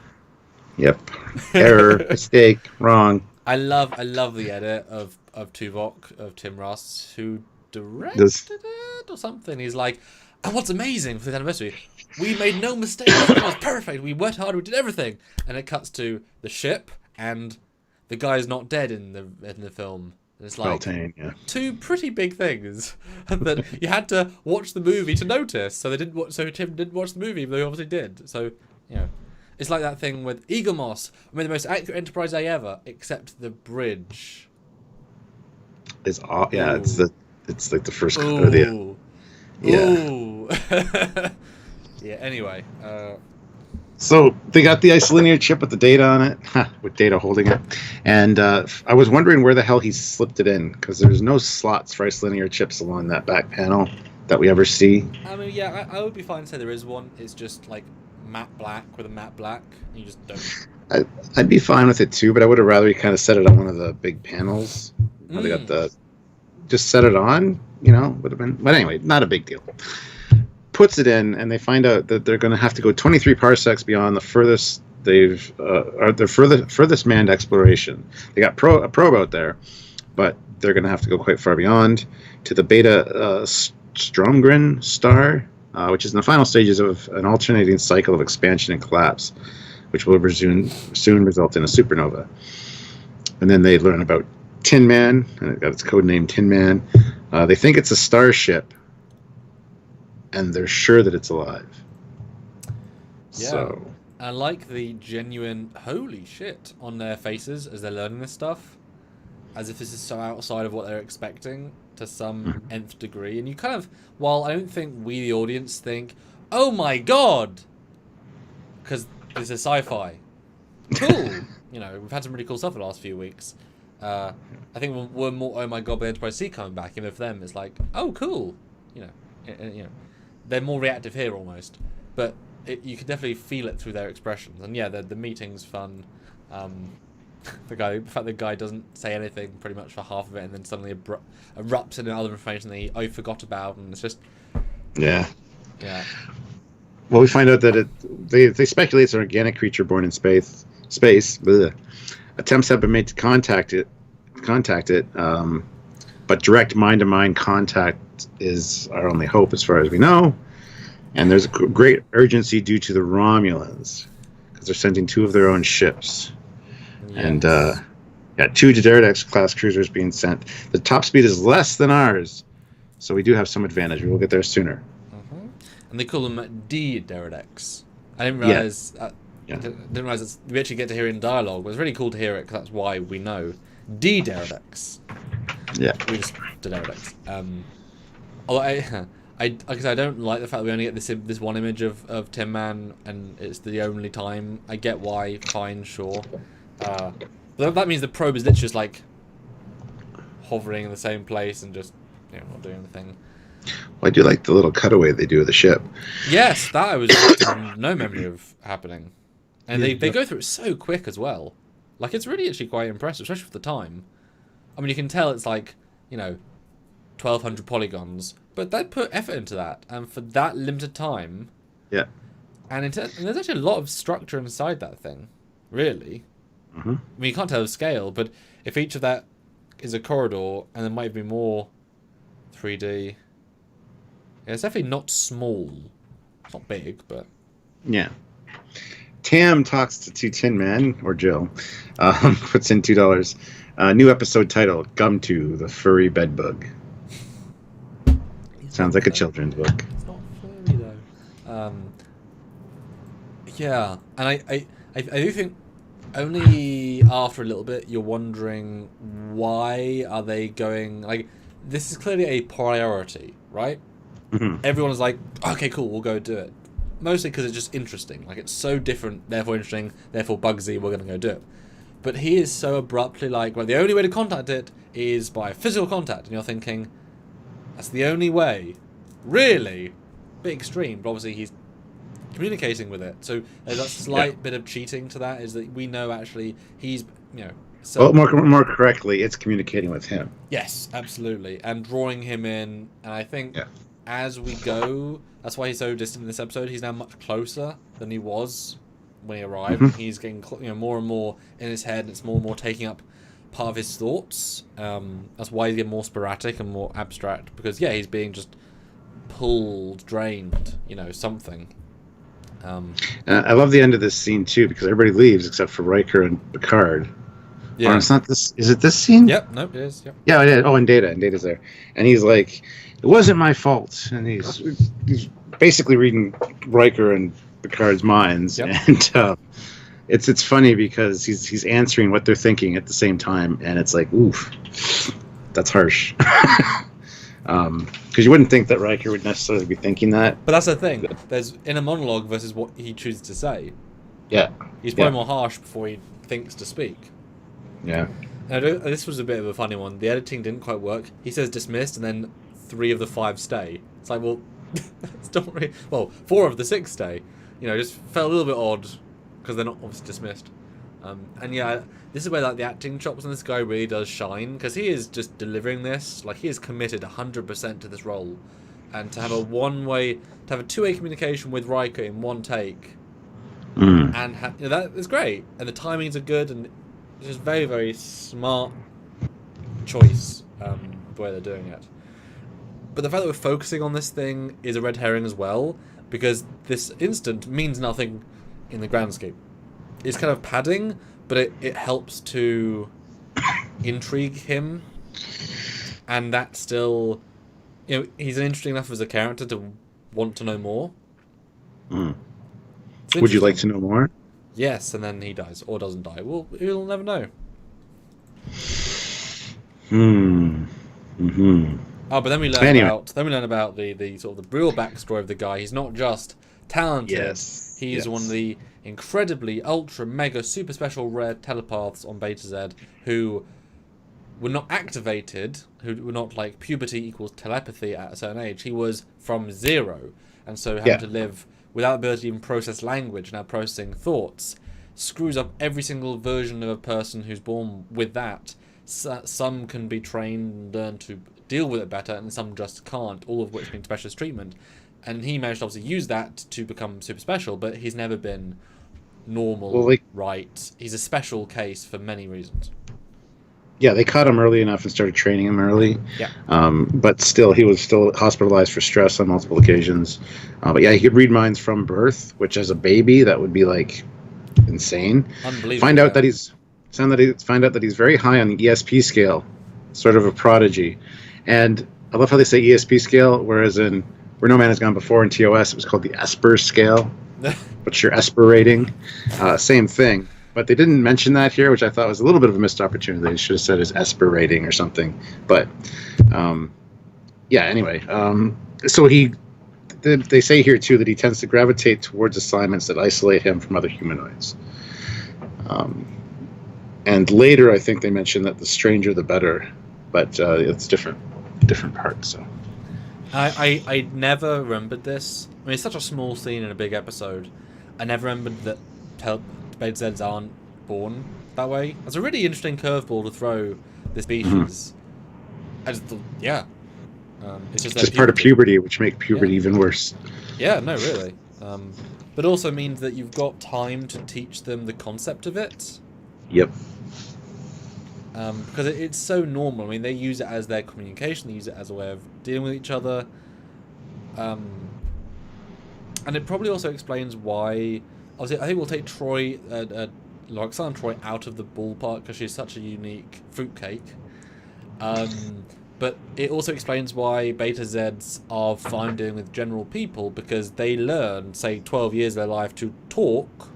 Error, mistake, wrong. I love the edit of Tuvok, of Tim Russ, who directed it or something. He's like, and what's amazing for the anniversary, we made no mistakes. It was perfect. We worked hard. We did everything. And it cuts to the ship and the guy's not dead in the film. And it's like Beltane, yeah. two pretty big things that you had to watch the movie to notice. So they didn't. So Tim didn't watch the movie, even though he obviously did. So it's like that thing with Eagle Moss. I mean, the most accurate Enterprise A ever, except the bridge. It's like the first. Ooh. Yeah. Ooh. Yeah. Anyway. So they got the isolinear chip with the data on it, with data holding it, and I was wondering where the hell he slipped it in, because there's no slots for isolinear chips along that back panel that we ever see. I mean, yeah, I would be fine to say there is one. It's just like matte black with a matte black. And you just don't. I'd be fine with it too, but I would have rather he kind of set it on one of the big panels. They got just set it on, would have been. But anyway, not a big deal. Puts it in, and they find out that they're going to have to go 23 parsecs beyond the furthest furthest manned exploration. They got a probe out there, but they're going to have to go quite far beyond to the Beta Stromgren star, which is in the final stages of an alternating cycle of expansion and collapse, which will soon result in a supernova. And then they learn about Tin Man, and it got its code name Tin Man. They think it's a starship, and they're sure that it's alive. Yeah. So, I like the genuine holy shit on their faces as they're learning this stuff, as if this is so outside of what they're expecting to some nth degree. And you kind of, while I don't think we, the audience, think, oh my god, because this is sci-fi. Cool. We've had some really cool stuff the last few weeks. I think we're more, oh my god, by Enterprise C coming back, even for them, it's like, oh cool. They're more reactive here almost, but you can definitely feel it through their expressions. And yeah, the meeting's fun. The fact the guy doesn't say anything pretty much for half of it, and then suddenly erupts into other information that he forgot about, and it's just yeah. Well, we find out that they speculate it's an organic creature born in space. Bleh. Attempts have been made to contact it, but direct mind-to-mind contact is our only hope as far as we know. And there's a great urgency due to the Romulans, because they're sending 2 of their own ships. Yes. And 2 Trekyards class cruisers being sent. The top speed is less than ours, so we do have some advantage. We will get there sooner. Mm-hmm. And they call them D-Trekyards. I didn't realize. Didn't realize we actually get to hear it in dialogue. But it's really cool to hear it, because that's why we know D-Trekyards. Yeah. We just Trekyards. Although I don't like the fact that we only get this one image of Tin Man, and it's the only time. I get why. Fine, sure. But that means the probe is literally just like hovering in the same place and just not doing anything. Well, I do like the little cutaway they do of the ship. Yes, that I was no memory of happening, and they go through it so quick as well. Like, it's really actually quite impressive, especially for the time. I mean, you can tell it's like 1,200 polygons, but they put effort into that, and for that limited time. Yeah. And there's actually a lot of structure inside that thing, really. Mm-hmm. I mean, you can't tell the scale, but if each of that is a corridor, and there might be more 3D. Yeah, it's definitely not small. It's not big, but... Yeah. Tam talks to Tin Man, or Jill, puts in $2. New episode title, Gumto, the Furry Bedbug. Sounds like a children's book. It's not furry, though. Yeah, and I do think only after a little bit you're wondering, why are they going... Like, this is clearly a priority, right? Mm-hmm. Everyone's like, okay, cool, we'll go do it. Mostly because it's just interesting. Like, it's so different, therefore interesting, therefore Bugsy, we're going to go do it. But he is so abruptly like, well, the only way to contact it is by physical contact. And you're thinking, that's the only way? Really? Bit extreme, but obviously he's communicating with it. So there's that slight bit of cheating to that, is that we know actually he's, So, well, more correctly, it's communicating with him. Yes, absolutely. And drawing him in. And I think as we go, that's why he's so distant in this episode. He's now much closer than he was when he arrived. Mm-hmm. He's getting more and more in his head, and it's more and more taking up part of his thoughts. That's why he's getting more sporadic and more abstract. Because, he's being just pulled, drained, something. I love the end of this scene, too, because everybody leaves except for Riker and Picard, Or it's not this. Is it this scene? Yep. Nope. It is. Yep. Yeah, it is. Oh, and Data's there, and he's like, "It wasn't my fault," and he's basically reading Riker and Picard's minds, and it's funny because he's answering what they're thinking at the same time, and it's like, oof, that's harsh. Because you wouldn't think that Riker would necessarily be thinking that. But that's the thing. There's inner monologue versus what he chooses to say. Yeah. He's probably more harsh before he thinks to speak. Yeah. This was a bit of a funny one. The editing didn't quite work. He says dismissed, and then 3 of the 5 stay. It's like, well, it's not really... Well, 4 of the 6 stay. You know, just felt a little bit odd because they're not obviously dismissed. And yeah, this is where like the acting chops on this guy really does shine, because he is just delivering this. Like, he is committed 100% to this role, and to have a two-way communication with Riker in one take, and that is great. And the timings are good, and it's just very, very smart choice the way they're doing it. But the fact that we're focusing on this thing is a red herring as well, because this instant means nothing in the grand scheme. It's kind of padding, but it helps to intrigue him, and that still, you know, he's interesting enough as a character to want to know more. Would you like to know more? Yes, and then he dies or doesn't die. Well, we'll never know. Oh, but then we learn about the sort of the real backstory of the guy. He's not just talented. Yes. He's one of the incredibly ultra mega super special rare telepaths on Betazoid who were not activated, who were not like puberty equals telepathy at a certain age. He was from 0, and so having to live without the ability to even process language, now processing thoughts, screws up every single version of a person who's born with that. Some can be trained and learn to deal with it better, and some just can't, all of which need specialist treatment. And he managed to obviously use that to become super special, but he's never been normal, right? He's a special case for many reasons. Yeah, they caught him early enough and started training him early. Yeah. But still, he was still hospitalized for stress on multiple occasions. But yeah, he could read minds from birth, which as a baby, that would be like insane. Unbelievable. Find out that he's very high on the ESP scale, sort of a prodigy. And I love how they say ESP scale, whereas in Where No Man Has Gone Before in TOS, it was called the Esper scale. What's your Esper rating? Same thing. But they didn't mention that here, which I thought was a little bit of a missed opportunity. They should have said his Esper rating or something. But, anyway. So they say here, too, that he tends to gravitate towards assignments that isolate him from other humanoids. And later, I think they mention that the stranger, the better. But it's different parts, so... I never remembered this. I mean, it's such a small scene in a big episode. I never remembered that Betazoids aren't born that way. That's a really interesting curveball to throw this species. I just thought, it's just part of puberty, which makes puberty even worse. Yeah, no, really. But also means that you've got time to teach them the concept of it. Yep. Because it's so normal. I mean, they use it as their communication. They use it as a way of dealing with each other. And it probably also explains why... Obviously, I think we'll take Roxanne Troy out of the ballpark because she's such a unique fruitcake. But it also explains why Betazoids are fine dealing with general people, because they learn, say, 12 years of their life to talk.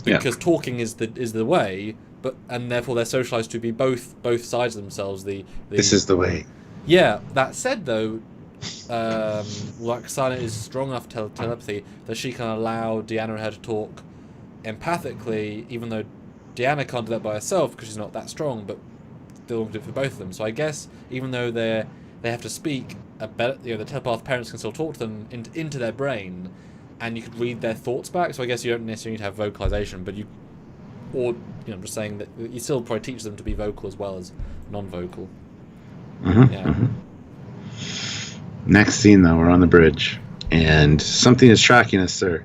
Because talking is the way... and therefore they're socialized to be both sides of themselves. This is the way. Yeah. That said, though, Roxana is strong enough telepathy that she can allow Deanna and her to talk empathically, even though Deanna can't do that by herself because she's not that strong. But still do it for both of them. So I guess even though they have to speak, the telepath parents can still talk to them into their brain, and you could read their thoughts back. So I guess you don't necessarily need to have vocalization, but you. Or, I'm just saying that you still probably teach them to be vocal as well as non-vocal. Next scene, though, we're on the bridge, and something is tracking us, sir.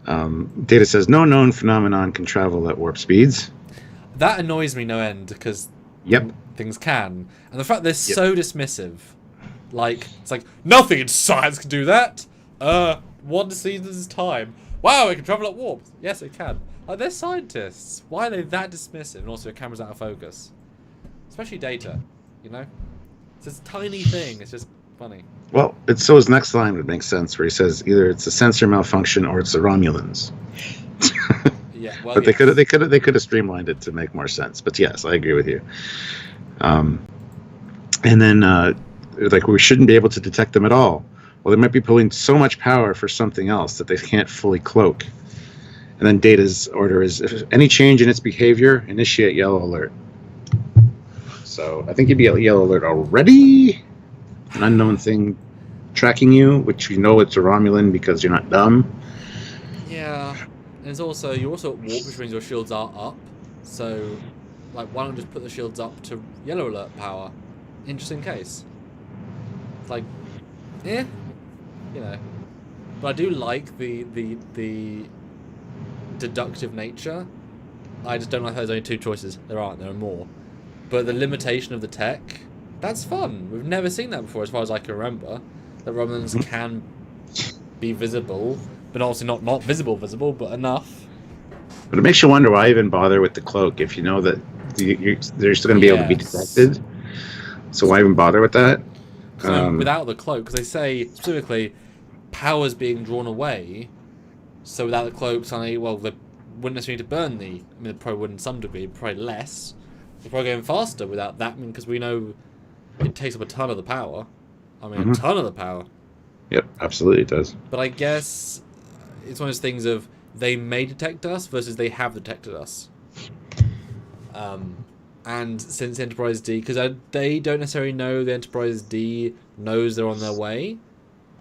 Data says, no known phenomenon can travel at warp speeds. That annoys me no end, because things can. And the fact they're so dismissive. Like, it's like, nothing in science can do that! 1 season's time. Wow, it can travel at warp. Yes, it can. Like, they're scientists. Why are they that dismissive? And also, the camera's out of focus. Especially Data, you know? It's this tiny thing. It's just funny. Well, so his next line would make sense, where he says either it's a sensor malfunction or it's the Romulans. Yeah, well, But they could have streamlined it to make more sense. But yes, I agree with you. And then like, we shouldn't be able to detect them at all. Well, they might be pulling so much power for something else that they can't fully cloak. And then Data's order is, if any change in its behavior, initiate yellow alert. So I think you'd be at yellow alert already. An unknown thing tracking you, which you know it's a Romulan because you're not dumb. Yeah. And it's also, you're also at warp, which means your shields are up. So, like, why not just put the shields up to yellow alert power? Interesting case. It's like, you know. But I do like the deductive nature. I just don't like how there's only two choices. There are more. But the limitation of the tech, that's fun. We've never seen that before, as far as I can remember. That Romulans can be visible, but obviously not visible, but enough. But it makes you wonder why even bother with the cloak if you know that they're still going to be able to be detected. So why even bother with that? Without the cloak, because they say specifically power's being drawn away. So without the cloak, suddenly, well, they wouldn't necessarily need to burn I mean, they probably would in some degree, probably less. They're probably going faster without that, because we know it takes up a ton of the power. I mean, a ton of the power. Yep, absolutely it does. But I guess it's one of those things of they may detect us versus they have detected us. And since Enterprise D, because they don't necessarily know the Enterprise D knows they're on their way,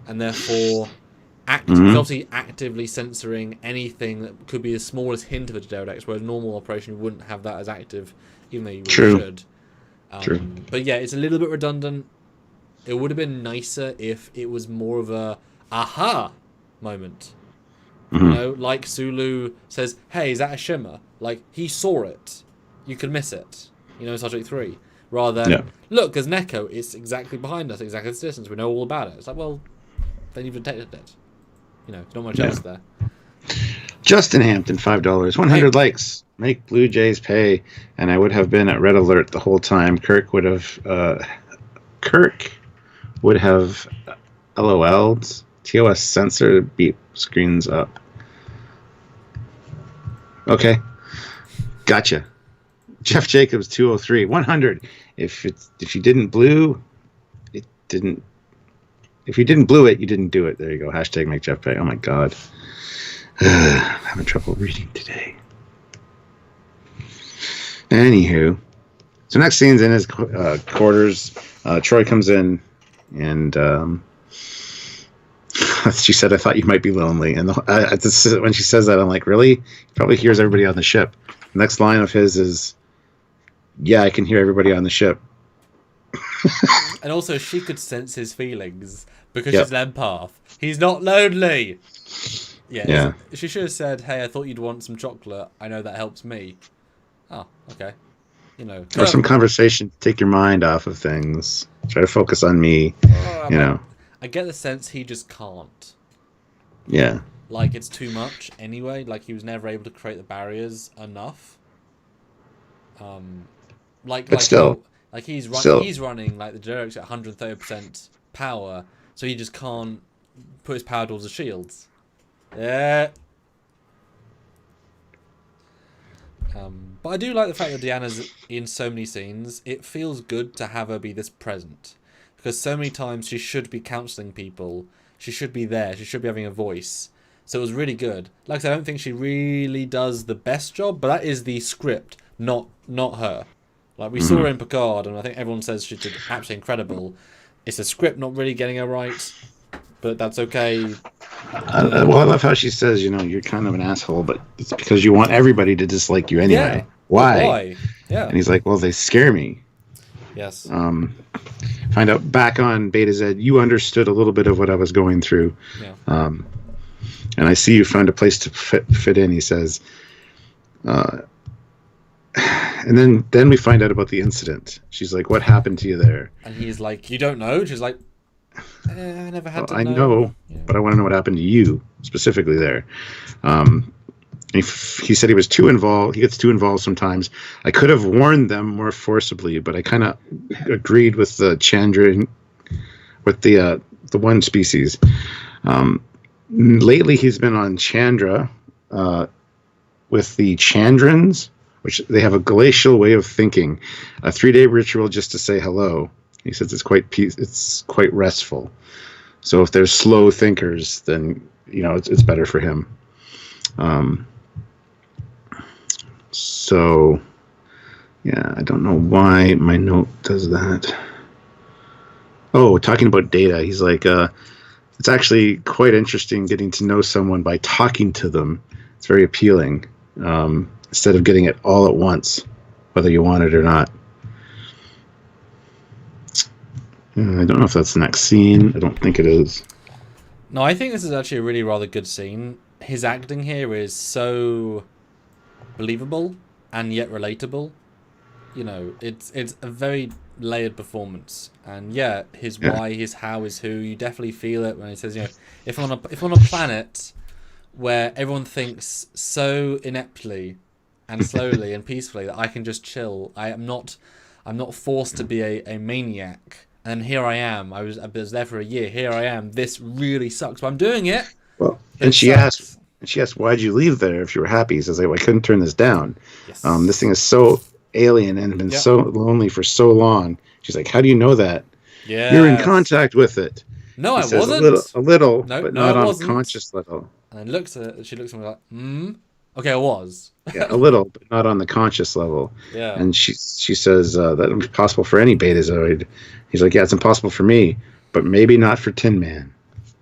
and therefore obviously actively censoring anything that could be the smallest hint of a Deodex, whereas normal operation you wouldn't have that as active, even though you really should. True. But yeah, it's a little bit redundant. It would have been nicer if it was more of a aha moment. You know, like Sulu says, "Hey, is that a shimmer?" Like, he saw it. You could miss it. You know, Star Trek 3. Rather than, look, there's an echo. It's exactly behind us, exactly this distance. We know all about it. It's like, well, then you've detected it. You know, there's not much else there. Justin Hampton, $5, 100 likes. Make Blue Jays pay. And I would have been at red alert the whole time. Kirk would have LOL'd. TOS sensor beep screens up. Okay. Gotcha. Jeff Jacobs, 203, 100. If you didn't blue, it didn't. If you didn't blue it, you didn't do it. There you go. Hashtag make Jeff pay. Oh my God. I'm having trouble reading today. Anywho, so next scene's in his quarters. Troy comes in, and she said, "I thought you might be lonely." And when she says that, I'm like, "Really?" He probably hears everybody on the ship. The next line of his is, "Yeah, I can hear everybody on the ship." And also, she could sense his feelings because she's an empath. He's not lonely. Yeah. She should have said, "Hey, I thought you'd want some chocolate. I know that helps me." Oh, okay. You know, or some conversation. Take your mind off of things. Try to focus on me. You know. I get the sense he just can't. Yeah. Like, it's too much anyway. Like, he was never able to create the barriers enough. But still. Like, he's running like the Derek's at 130% power, so he just can't put his power towards the shields. Yeah. But I do like the fact that Deanna's in so many scenes. It feels good to have her be this present. Because so many times she should be counselling people. She should be there. She should be having a voice. So it was really good. Like I said, I don't think she really does the best job, but that is the script, not her. Like, we saw her in Picard, and I think everyone says she did absolutely incredible. It's the script not really getting her right, but that's okay. Well, I love how she says, you know, you're kind of an asshole, but it's because you want everybody to dislike you anyway. Yeah. Why? Yeah. And he's like, well, they scare me. Yes. Find out back on Betazoid, you understood a little bit of what I was going through. Yeah. And I see you found a place to fit in, he says. And then we find out about the incident. She's like, what happened to you there? And he's like, you don't know? She's like, I never had to know. I know, but I want to know what happened to you, specifically there. And He said he was too involved. He gets too involved sometimes. I could have warned them more forcibly, but I kind of agreed with the Chandra, with the one species. Lately, he's been on Chandra with the Chandrans, which they have a glacial way of thinking. A 3-day ritual just to say hello. He says it's quite restful. So if there's slow thinkers, then it's better for him. So yeah, I don't know why my note does that. Oh, talking about data, he's like, it's actually quite interesting getting to know someone by talking to them. It's very appealing, instead of getting it all at once, whether you want it or not. I don't know if that's the next scene. I don't think it is. No, I think this is actually a really rather good scene. His acting here is so believable and yet relatable. It's a very layered performance, and his why, his how, his who. You definitely feel it when he says, if I'm on a planet where everyone thinks so ineptly and slowly and peacefully that I can just chill. I'm not forced to be a maniac. And here I am. I was there for a year. Here I am. This really sucks, but I'm doing it. Well, and she asked, "Why'd you leave there if you were happy?" He says, "I couldn't turn this down. Yes. This thing is so alien and been so lonely for so long." She's like, "How do you know that? Yeah, you're in contact with it." No, I says, wasn't. A little, no, but no, not on wasn't. a conscious level. And then she looks at me like, okay, I was. Yeah, a little, but not on the conscious level. Yeah. And she says that it's possible for any Betazoid. He's like, yeah, it's impossible for me, but maybe not for Tin Man.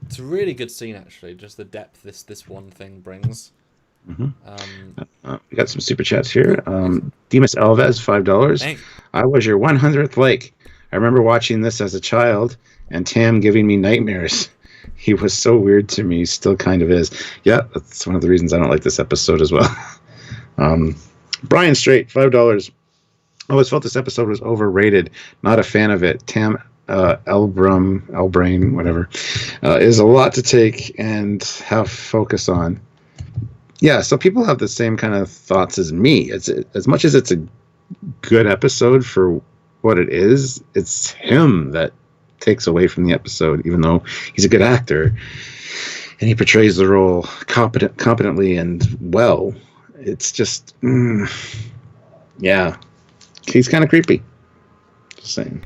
It's a really good scene, actually. Just the depth this one thing brings. Mm-hmm. We got some super chats here. Demas Alves, $5. Thanks. I was your 100th like. I remember watching this as a child, and Tam giving me nightmares. He was so weird to me, still kind of is. Yeah, that's one of the reasons I don't like this episode as well. Brian Straight, $5. I always felt this episode was overrated. Not a fan of it. Tam Elbrain, whatever, is a lot to take and have focus on. Yeah, so people have the same kind of thoughts as me. It's as much as it's a good episode for what it is, it's him that takes away from the episode, even though he's a good actor and he portrays the role competently and well. It's just, yeah, he's kind of creepy. Just saying.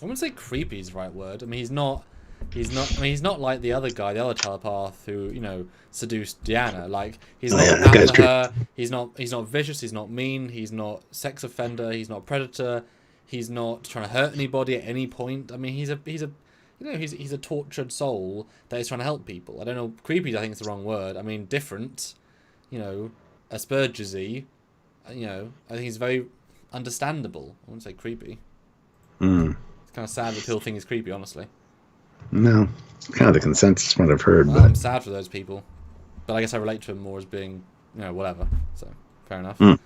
I wouldn't say creepy is the right word. I mean, he's not like the other guy, the other telepath who, seduced Deanna. Like, he's not after her. He's not vicious. He's not mean. He's not sex offender. He's not predator. He's not trying to hurt anybody at any point. I mean, he's a tortured soul that is trying to help people. I don't know. Creepy, I think, is the wrong word. I mean, different. Aspergersy. I think he's very understandable. I wouldn't say creepy. It's kind of sad that people think he's creepy, honestly. No, it's kind of the consensus from what I've heard. Well, but I'm sad for those people, but I guess I relate to him more as being, whatever. So fair enough. But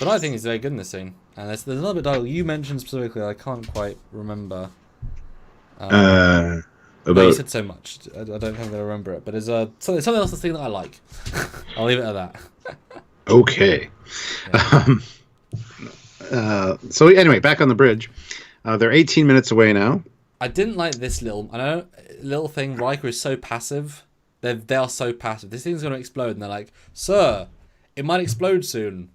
I think he's very good in this scene. And there's another bit of dialogue you mentioned specifically that I can't quite remember. You said so much. I don't think I'm going to remember it. But there's something else thing that I like. I'll leave it at that. Okay. Yeah. So anyway, back on the bridge. They're 18 minutes away now. I didn't like this little thing. Riker is so passive. They are so passive. This thing's going to explode, and they're like, "Sir, it might explode soon.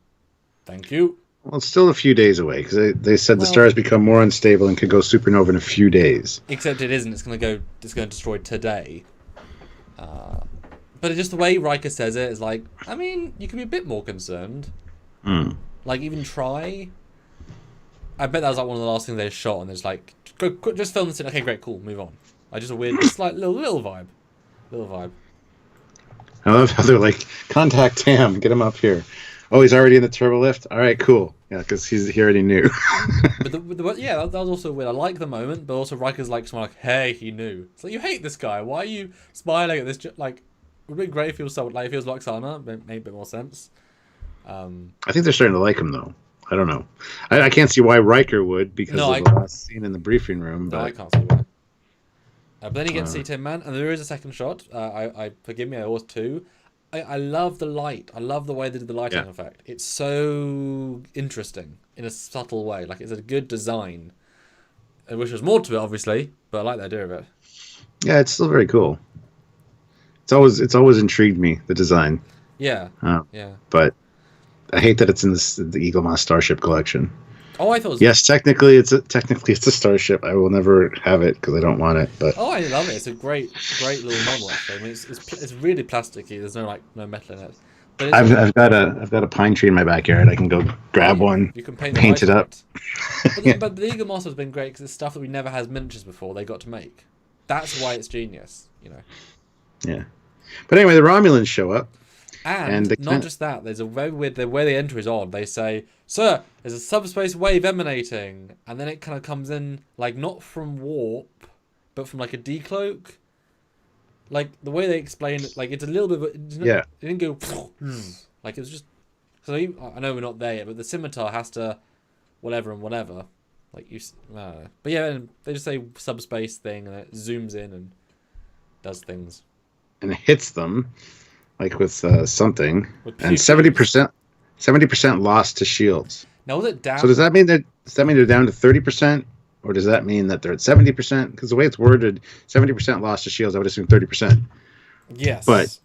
Thank you." Well, it's still a few days away because they said the stars become more unstable and could go supernova in a few days. Except it isn't. It's going to destroy today. But it's just the way Riker says it is like, I mean, you can be a bit more concerned. Like, even try. I bet that was like one of the last things they shot, and there's like, go, just film this in. Okay, great, cool, move on. Like, just a weird, just like little vibe. I love how they're like, contact Tam, get him up here. Oh, he's already in the turbo lift? All right, cool. Yeah, because he already knew. But that was also weird. I like the moment, but also Riker's like, someone like, hey, he knew. It's like, you hate this guy. Why are you smiling at this? Like, it would be great if he was someone like, if he was Loxana, made a bit more sense. I think they're starting to like him, though. I don't know. I can't see why Riker would because of the last scene in the briefing room. But no, I can't see But then you get to see Tin Man, and there is a second shot. I forgive me, I was two. I love the light. I love the way they did the lighting effect. It's so interesting in a subtle way. Like, it's a good design. I wish there was more to it, obviously, but I like the idea of it. Yeah, it's still very cool. It's always intrigued me, the design. Yeah. Yeah. But I hate that it's in the Eagle Moss Starship collection. Oh, I thought it was... Yes, technically it's a starship. I will never have it because I don't want it. But I love it. It's a great little model. Actually. I mean, it's really plasticky. There's no metal in it. But I've got a pine tree in my backyard. I can go grab one. You can paint it up. But the Eagle Moss has been great because it's stuff that we never had miniatures before. They got to make. That's why it's genius. Yeah. But anyway, the Romulans show up. And not just that, there's a very weird... The way they enter is odd. They say, "Sir, there's a subspace wave emanating." And then it kind of comes in, like, not from warp, but from, like, a decloak. Like, the way they explain it, like, it's a little bit... It didn't go... Like, it was just... So, I know we're not there yet, but the scimitar has to... Whatever and whatever. Like, I don't know. But yeah, and they just say subspace thing, and it zooms in and does things. And it hits them... Like with something, and 70% lost to shields. Now was it down? So does that mean they're down to 30%, or does that mean that they're at 70%? Because the way it's worded, 70% lost to shields, I would assume 30%. Yes, but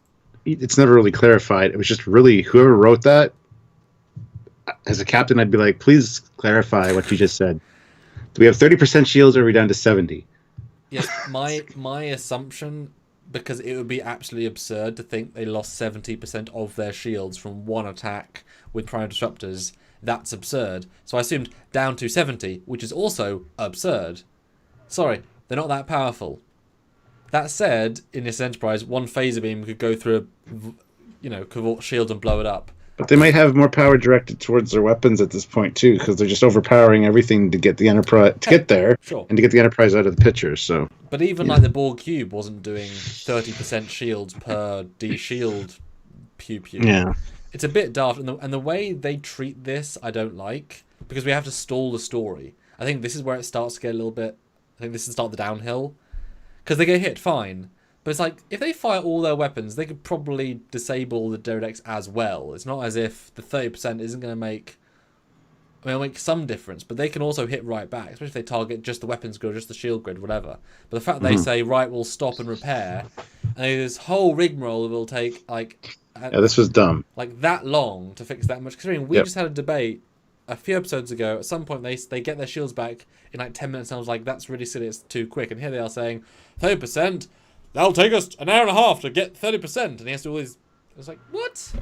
it's never really clarified. It was just really whoever wrote that. As a captain, I'd be like, please clarify what you just said. Do we have 30% shields, or are we down to 70? Yes, my assumption. Because it would be absolutely absurd to think they lost 70% of their shields from one attack with Prime Disruptors. That's absurd. So I assumed down to 70, which is also absurd. Sorry, they're not that powerful. That said, in this Enterprise, one phaser beam could go through a shield and blow it up. But they might have more power directed towards their weapons at this point too, because they're just overpowering everything to get the Enterprise get there, and to get the Enterprise out of the picture. So, but even like the Borg cube wasn't doing 30% shields per de-shield pew pew. Yeah, it's a bit daft, and the way they treat this, I don't like, because we have to stall the story. I think this is where it starts to get a little bit. I think this is start the downhill, because they get hit fine. But it's like, if they fire all their weapons, they could probably disable the Deredex as well. It's not as if the 30% isn't going to make... I mean, it'll make some difference, but they can also hit right back, especially if they target just the weapons grid, just the shield grid, whatever. But the fact they say, right, we'll stop and repair, and this whole rigmarole will take, like... this was dumb. Like, that long to fix that much. Considering we just had a debate a few episodes ago, at some point they get their shields back in like 10 minutes, and I was like, that's really silly, it's too quick. And here they are saying, 30%... That'll take us an hour and a half to get 30%. And he has to do all these... I was like, what?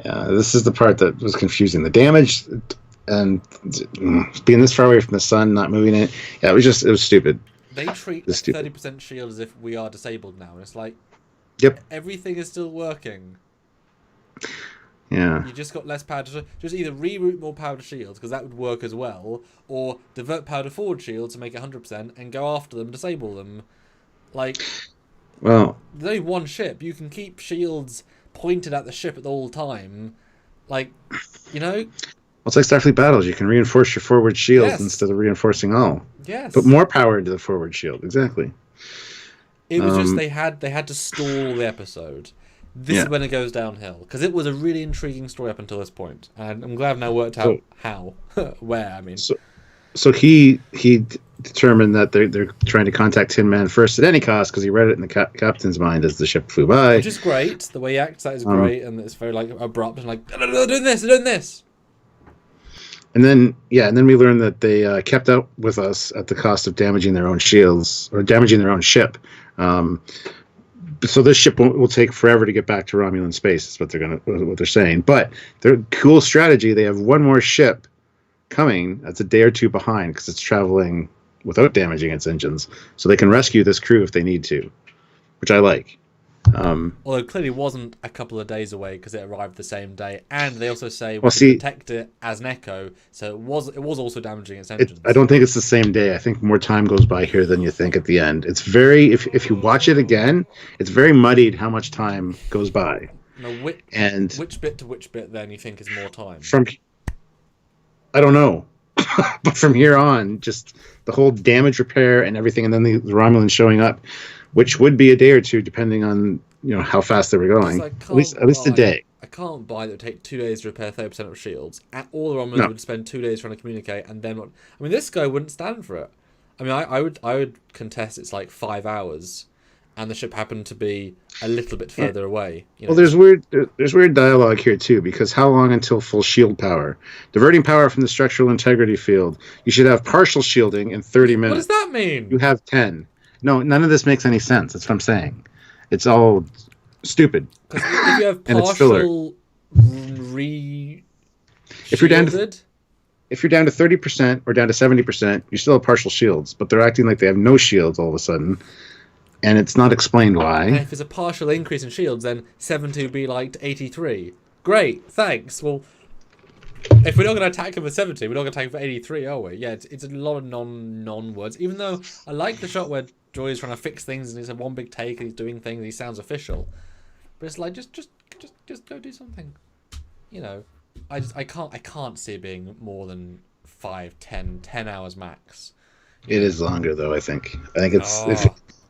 Yeah, this is the part that was confusing. The damage and being this far away from the sun, not moving it. Yeah, it was stupid. They treat 30% shield as if we are disabled now. And it's like... Yep. Everything is still working. Yeah. You just got less power to... Just either reroute more power to shields, because that would work as well, or divert power to forward shields to make it 100% and go after them, disable them. Like, well, there's only one ship. You can keep shields pointed at the ship at the whole time. Like, Well, it's like Starfleet battles. You can reinforce your forward shields instead of reinforcing all. Yes. Put more power into the forward shield. Exactly. It was just they had to stall the episode. This is when it goes downhill. Because it was a really intriguing story up until this point. And I'm glad I've now worked out how. Where, I mean. So he determined that they're trying to contact Tin Man first at any cost, because he read it in the captain's mind as the ship flew by. Which is great. The way he acts, that is great, and it's very like abrupt and like, they're doing this. And then we learned that they kept up with us at the cost of damaging their own shields, or damaging their own ship. So this ship will take forever to get back to Romulan space. Is what they're saying. But their cool strategy, they have one more ship coming that's a day or two behind, because it's traveling without damaging its engines, so they can rescue this crew if they need to, which I like. Although it clearly wasn't a couple of days away, because it arrived the same day, and they also say we can detect it as an echo, so it was also damaging its engines. I don't think it's the same day. I think more time goes by here than you think at the end. It's very, if you watch it again, it's very muddied how much time goes by. Now, which bit to which bit then you think is more time? I don't know. But from here on, just the whole damage repair and everything, and then the Romulans showing up, which would be a day or two, depending on how fast they were going. At least a day. I can't buy that it would take 2 days to repair 30% of shields. All the Romulans would spend 2 days trying to communicate, and then what? I mean, this guy wouldn't stand for it. I mean, I would contest it's like 5 hours, and the ship happened to be a little bit further away. Well, there's weird dialogue here too, because how long until full shield power? Diverting power from the structural integrity field. You should have partial shielding in 30 minutes. What does that mean? You have 10. No, none of this makes any sense. That's what I'm saying. It's all stupid. Because if you have partial if you're down to 30% or down to 70%, you still have partial shields, but they're acting like they have no shields all of a sudden. And it's not explained why. And if there's a partial increase in shields, then 70 would be like 83. Great, thanks. Well, if we're not going to attack him for 70, we're not going to attack him for 83, are we? Yeah, it's a lot of non-words. Even though I like the shot where Joy is trying to fix things and it's a one big take and he's doing things and he sounds official. But it's like, just go do something. I can't see it being more than 5, 10 hours max. It is longer, though, I think. I think it's...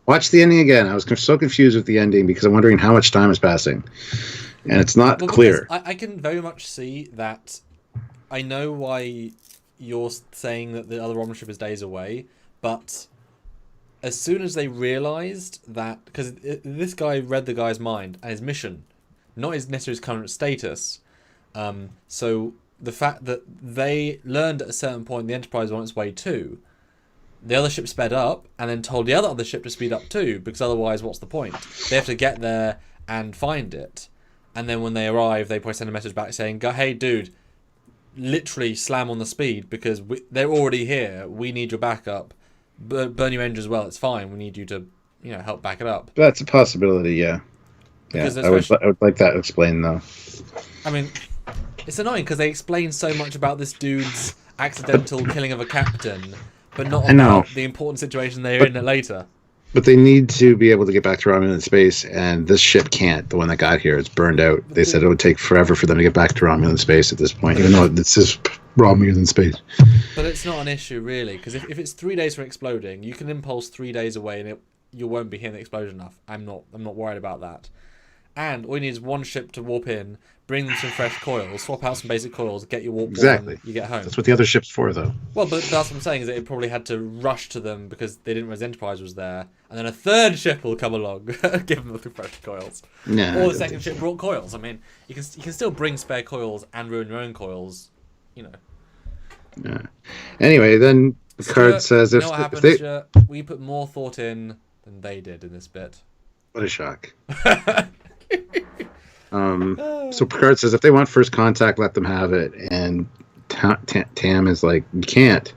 Watch the ending again. I was so confused with the ending because I'm wondering how much time is passing. And it's not clear. I can very much see that. I know why you're saying that the other Romulan ship is days away, but as soon as they realised that... Because this guy read the guy's mind and his mission, not necessarily his current status. So the fact that they learned at a certain point the Enterprise was on its way too... The other ship sped up and then told the other ship to speed up too, because otherwise what's the point? They have to get there and find it. And then when they arrive, they probably send a message back saying, hey, dude, literally slam on the speed because they're already here. We need your backup. Burn your engine as well. It's fine. We need you to help back it up. That's a possibility, yeah. Yeah, I would like that explained, though. I mean, it's annoying because they explain so much about this dude's accidental killing of a captain, but not about the important situation they're in later. But they need to be able to get back to Romulan space, and this ship can't. The one that got here, it's burned out. They said it would take forever for them to get back to Romulan space at this point, even though this is Romulan space. But it's not an issue, really, because if it's 3 days from exploding, you can impulse 3 days away, and you won't be hearing the explosion enough. I'm not worried about that. And all you need is one ship to warp in, bring them some fresh coils, swap out some basic coils, get your warp exactly. You get home. That's what the other ship's for, though. Well, but that's what I'm saying, is that it probably had to rush to them because they didn't realize Enterprise was there, and then a third ship will come along, give them the fresh coils. No, or the second ship brought coils. I mean, you can still bring spare coils and ruin your own coils, Yeah. Anyway, then Picard says if happens, Stuart? We put more thought in than they did in this bit. What a shock. So Picard says if they want first contact, let them have it. And Tam is like, you can't.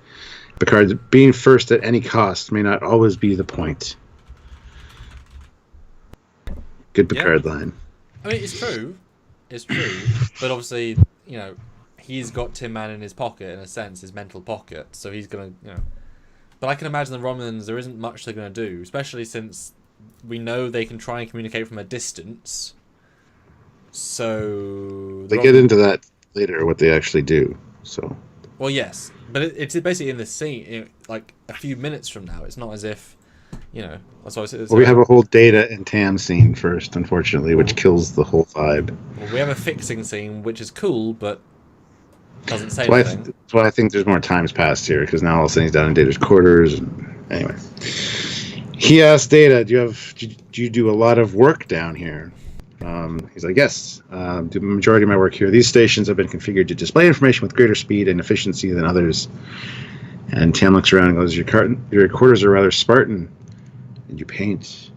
Picard, being first at any cost may not always be the point. Good Picard line. I mean, it's true. It's true. But obviously, he's got Tin Man in his pocket, in a sense, his mental pocket. So he's going to, But I can imagine the Romulans, there isn't much they're going to do, especially since we know they can try and communicate from a distance. So they get into that later, what they actually do. So well, yes, but it's basically in the scene, like a few minutes from now. It's not as if, That's what we have a whole Data and Tam scene first, unfortunately, which kills the whole vibe. Well, we have a fixing scene, which is cool, but doesn't say anything. That's why I think there's more times passed here, because now all of a sudden he's down in Data's quarters. Anyway, he asked Data, "Do you do a lot of work down here?" He's like, yes, do the majority of my work here. These stations have been configured to display information with greater speed and efficiency than others. And Tam looks around and goes, your quarters are rather Spartan, and you paint.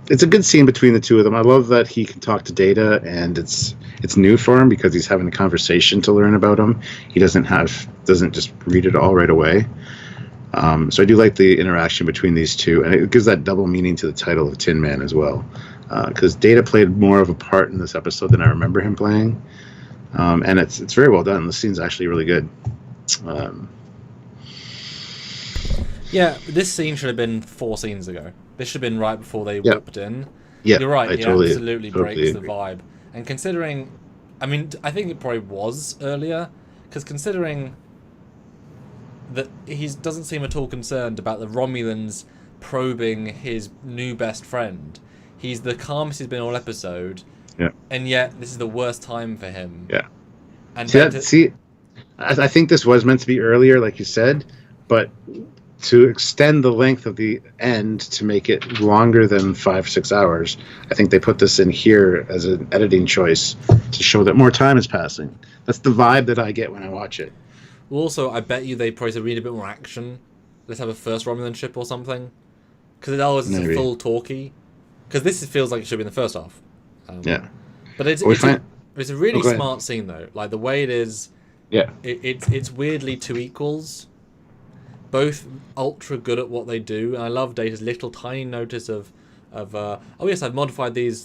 It's a good scene between the two of them. I love that he can talk to Data, and it's new for him because he's having a conversation to learn about him. He doesn't just read it all right away. So I do like the interaction between these two, and it gives that double meaning to the title of Tin Man as well, because Data played more of a part in this episode than I remember him playing, and it's very well done. The scene's actually really good. Yeah, this scene should have been 4 scenes ago. This should have been right before they whipped in. Yeah, you're right. It absolutely breaks the vibe. And considering I mean, I think it probably was earlier, because considering that he doesn't seem at all concerned about the Romulans probing his new best friend. He's the calmest he's been all episode, Yeah. and yet this is the worst time for him. Yeah. And I think this was meant to be earlier, like you said, but to extend the length of the end to make it longer than 5-6 hours, I think they put this in here as an editing choice to show that more time is passing. That's the vibe that I get when I watch it. Well, also, I bet you they probably said we need a bit more action. Let's have a first Romulan ship or something. Because it always is a full talkie. Because this feels like it should be in the first half. Yeah. But it's a really smart scene, though. Like, the way it is... Yeah. It's weirdly two equals. Both ultra good at what they do. And I love Data's little tiny notice of oh yes, I've modified these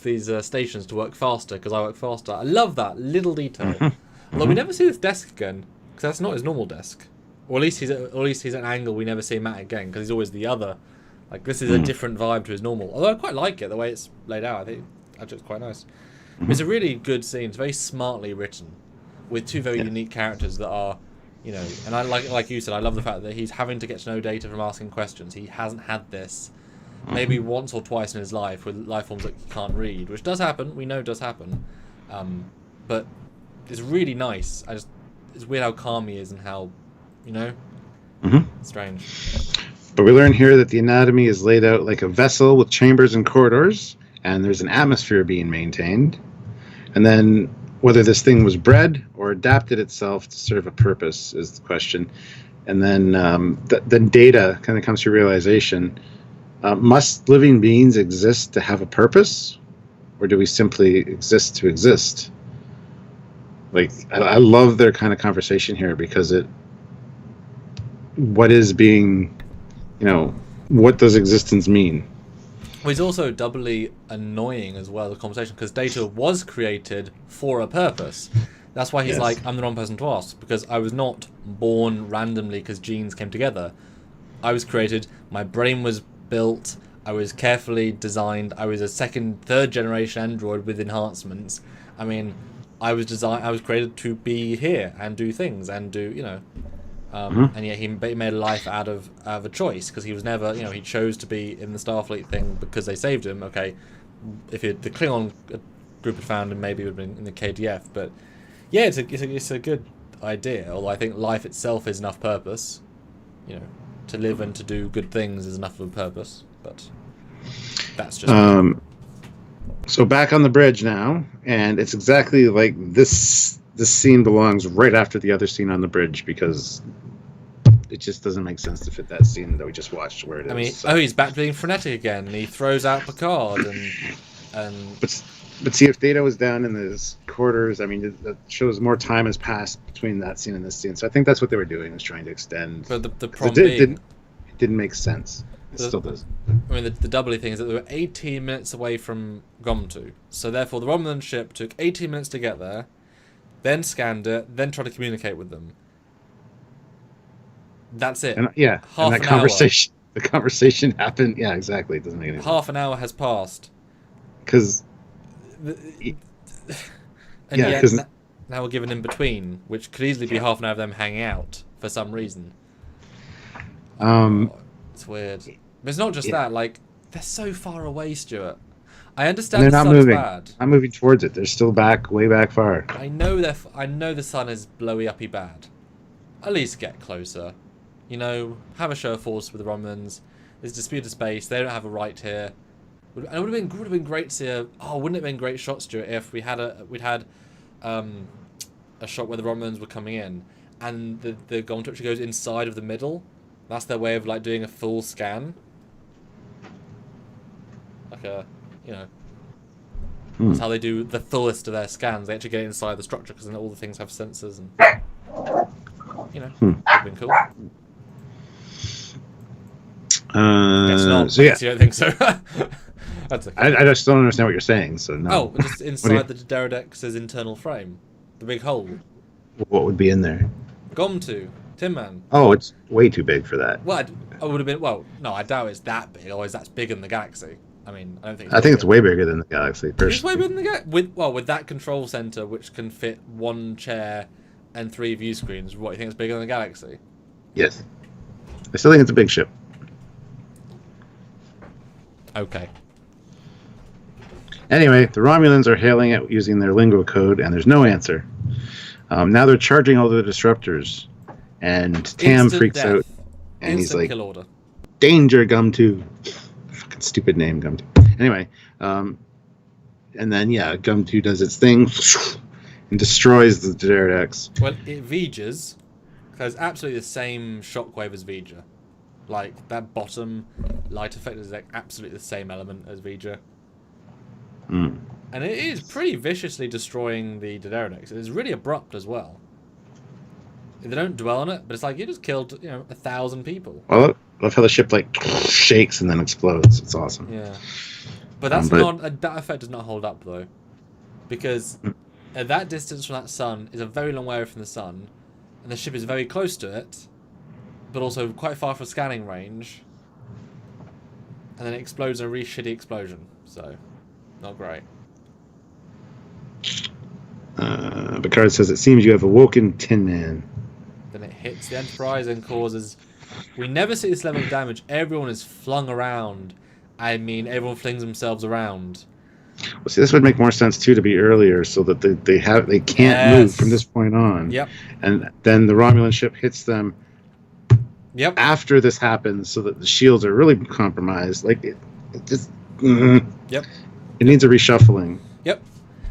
stations to work faster because I work faster. I love that little detail. Mm-hmm. Although we never see this desk again. Because that's not his normal desk. Or at least he's at an angle we never see him at again. Because he's always the other. Like, this is a different vibe to his normal. Although I quite like it, the way it's laid out. I think actually it's quite nice. It's a really good scene. It's very smartly written. With two very unique characters that are, you know... And I like you said, I love the fact that he's having to get to know Data from asking questions. He hasn't had this maybe once or twice in his life with life forms that he can't read. Which does happen. We know does happen. But it's really nice. It's weird how calm he is and how, you know... Strange. But we learn here that the anatomy is laid out like a vessel with chambers and corridors, and there's an atmosphere being maintained. And then whether this thing was bred or adapted itself to serve a purpose is the question. And then then Data kind of comes to realization, must living beings exist to have a purpose? Or do we simply exist to exist? Like, I love their kind of conversation here because what is being... You know, what does existence mean? Well, he's also doubly annoying as well, the conversation, because Data was created for a purpose. That's why he's like, I'm the wrong person to ask, because I was not born randomly because genes came together. I was created, my brain was built, I was carefully designed, I was a second, third generation android with enhancements. I mean, I was created to be here and do things and do, you know... And yet he made a life out of a choice because he was never, you know, he chose to be in the Starfleet thing because they saved him. Okay, if the Klingon group had found him, maybe it would have been in the KDF. But yeah, it's a good idea. Although I think life itself is enough purpose, you know, to live and to do good things is enough of a purpose. But that's just. So back on the bridge now, and it's exactly like this. This scene belongs right after the other scene on the bridge because it just doesn't make sense to fit that scene that we just watched where it is. I mean, he's back to being frenetic again. And he throws out Picard and. But see, if Data was down in his quarters, I mean, that shows more time has passed between that scene and this scene. So I think that's what they were doing, was trying to extend. But the problem it didn't make sense. It still does. I mean, the doubly thing is that they were 18 minutes away from Gomtu. So therefore, the Romulan ship took 18 minutes to get there. Then scanned it, then tried to communicate with them. That's it. And the conversation happened. Yeah, exactly. It doesn't make any sense. Half an hour has passed. Because... now we're given in between, which could easily be half an hour of them hanging out for some reason. It's weird. But it's not just that, like, they're so far away, Stuart. I understand they're the not sun's moving. bad. I'm moving towards it. They're still way back far. I know the sun is blowy uppy bad. At least get closer. You know, have a show of force with the Romulans. There's disputed space. They don't have a right here. And it would have been great to see wouldn't it have been great shot, Stuart, if we'd had a shot where the Romulans were coming in and the Gomtu actually goes inside of the middle. That's their way of like doing a full scan. Like a, you know, that's how they do the fullest of their scans. They actually get inside the structure because then all the things have sensors and, you know, would have been cool. Guess not. So yeah, you don't think so? That's okay. I just don't understand what you're saying. So no. Oh, just inside the Deradex's internal frame, the big hole. What would be in there? Gomtu, Tin Man. Oh, it's way too big for that. Well, I would have been. Well, no, I doubt it's that big. Otherwise, that's big in the galaxy. I I mean, I don't think. I think it's way bigger than the Galaxy. It's way bigger than the Galaxy. With that control center, which can fit 1 chair and 3 view screens. What, you think it's bigger than the Galaxy? Yes. I still think it's a big ship. Okay. Anyway, the Romulans are hailing it using their lingo code, and there's no answer. Now they're charging all the disruptors, and Tam freaks out, and he's like, kill order. "Danger, Gumtooth!" Fucking stupid name, Gumtooth. Anyway, and then Gumtooth does its thing and destroys the Pterodactyls. Well, it Vijas, because absolutely the same shockwave as Vija. Like, that bottom light effect is like absolutely the same element as Vija. Mm. And it is pretty viciously destroying the Pterodactyls. It is really abrupt as well. They don't dwell on it, but it's like you just killed 1,000 people. Well, I love how the ship like shakes and then explodes. It's awesome. Yeah, but that's that effect does not hold up though, because at that distance from that sun is a very long way away from the sun, and the ship is very close to it, but also quite far from scanning range. And then it explodes in a really shitty explosion. So, not great. Picard says, "It seems you have awoken Tin Man." Then it hits the Enterprise and causes... We never see this level of damage. Everyone is flung around. I mean, everyone flings themselves around. Well, see, this would make more sense too to be earlier, so that they can't move from this point on. Yep. And then the Romulan ship hits them. Yep. After this happens, so that the shields are really compromised. Like it just. Yep. It needs a reshuffling. Yep.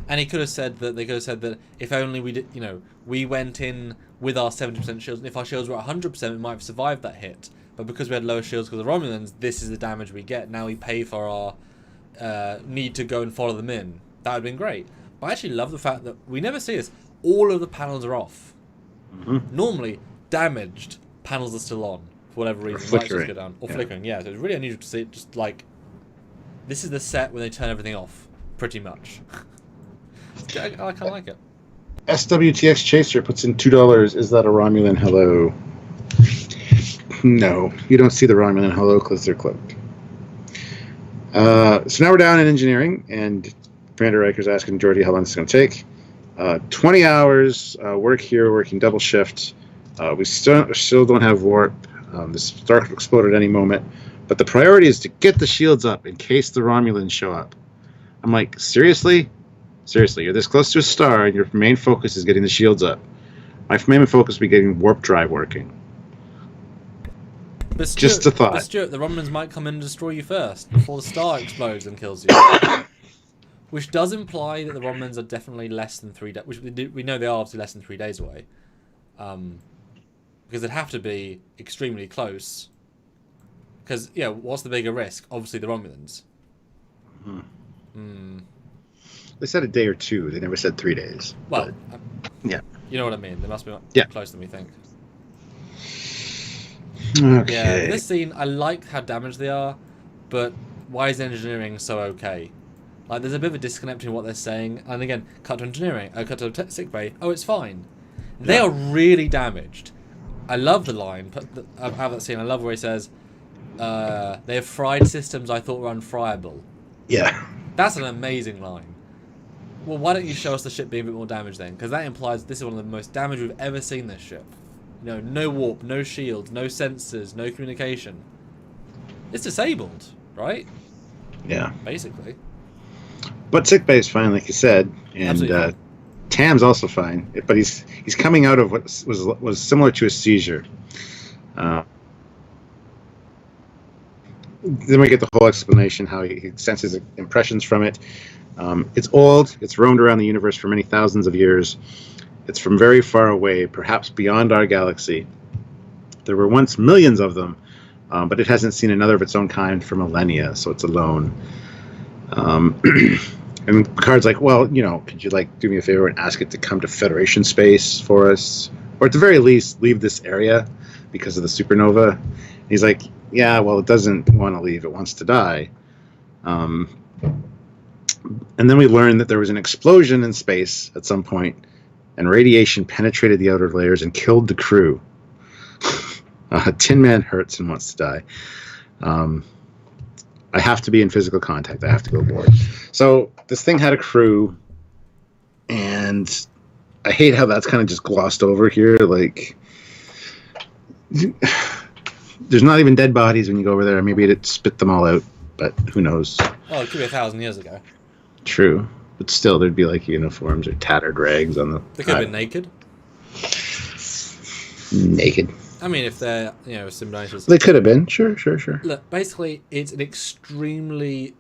And they could have said that if only we did, we went in with our 70% shields, and if our shields were 100%, we might have survived that hit. But because we had lower shields because of the Romulans, this is the damage we get. Now we pay for our need to go and follow them in. That would have been great. But I actually love the fact that we never see this. All of the panels are off. Mm-hmm. Normally, damaged panels are still on for whatever reason. Lights just go down. Or flickering, yeah. So it's really unusual to see it just like... This is the set when they turn everything off, pretty much. I kind of like it. SWTX Chaser puts in $2. Is that a Romulan hello? No, you don't see the Romulan hello because they're cloaked. So now we're down in engineering, and Commander Riker's asking Geordi how long it's going to take. 20 hours work here, working double shift. We still don't have warp. The star could explode at any moment. But the priority is to get the shields up in case the Romulans show up. I'm like, seriously? Seriously, you're this close to a star, and your main focus is getting the shields up. My main focus would be getting warp drive working. But Stuart, just a thought. But Stuart, the Romulans might come in and destroy you first, before the star explodes and kills you. Which does imply that the Romulans are definitely less than 3 days. Which we know they are obviously less than 3 days away. Because they'd have to be extremely close. Because, what's the bigger risk? Obviously the Romulans. They said a day or 2. They never said 3 days. Well, yeah. You know what I mean. They must be closer than we think. Okay. Yeah, this scene, I like how damaged they are, but why is engineering so okay? Like, there's a bit of a disconnect between what they're saying, and again, cut to engineering, cut to sickbay, oh, it's fine. They are really damaged. I love the line out of that scene. I love where he says, they have fried systems I thought were unfriable. Yeah. That's an amazing line. Well, why don't you show us the ship being a bit more damaged then? Because that implies this is one of the most damaged we've ever seen this ship. No warp, no shields, no sensors, no communication. It's disabled, right? Yeah. Basically. But sickbay is fine, like you said, and Tam's also fine. But he's coming out of what was similar to a seizure. Then we get the whole explanation how he senses impressions from it. It's old. It's roamed around the universe for many thousands of years. It's from very far away, perhaps beyond our galaxy. There were once millions of them, but it hasn't seen another of its own kind for millennia, so it's alone. And Picard's like, well, could you do me a favor and ask it to come to Federation space for us? Or at the very least, leave this area because of the supernova. And he's like, yeah, well, it doesn't want to leave. It wants to die. And then we learned that there was an explosion in space at some point, and radiation penetrated the outer layers and killed the crew. Tin Man hurts and wants to die. I have to be in physical contact. I have to go aboard. So this thing had a crew, and I hate how that's kind of just glossed over here. Like, there's not even dead bodies when you go over there. Maybe it spit them all out, but who knows? Oh, it could be 1,000 years ago. True, but still, there'd be like uniforms or tattered rags on the. They could have been naked. Naked. I mean, if they're, simulators. They could have been. Sure. Look, basically, it's an extremely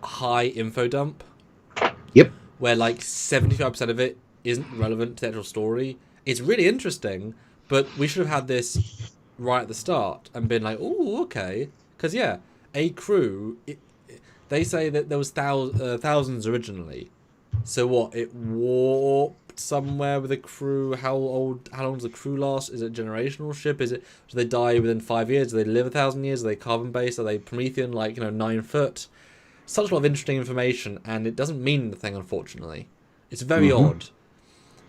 high info dump. Yep. Where like 75% of it isn't relevant to the actual story. It's really interesting, but we should have had this right at the start and been like, oh, okay. Because, yeah, a crew, they say that there was thousands originally. So what? It warped somewhere with a crew. How long does the crew last? Is it a generational ship? Do they die within 5 years? Do they live 1,000 years? Are they carbon-based? Are they Promethean, 9 foot? Such a lot of interesting information, and it doesn't mean anything, unfortunately. It's very odd.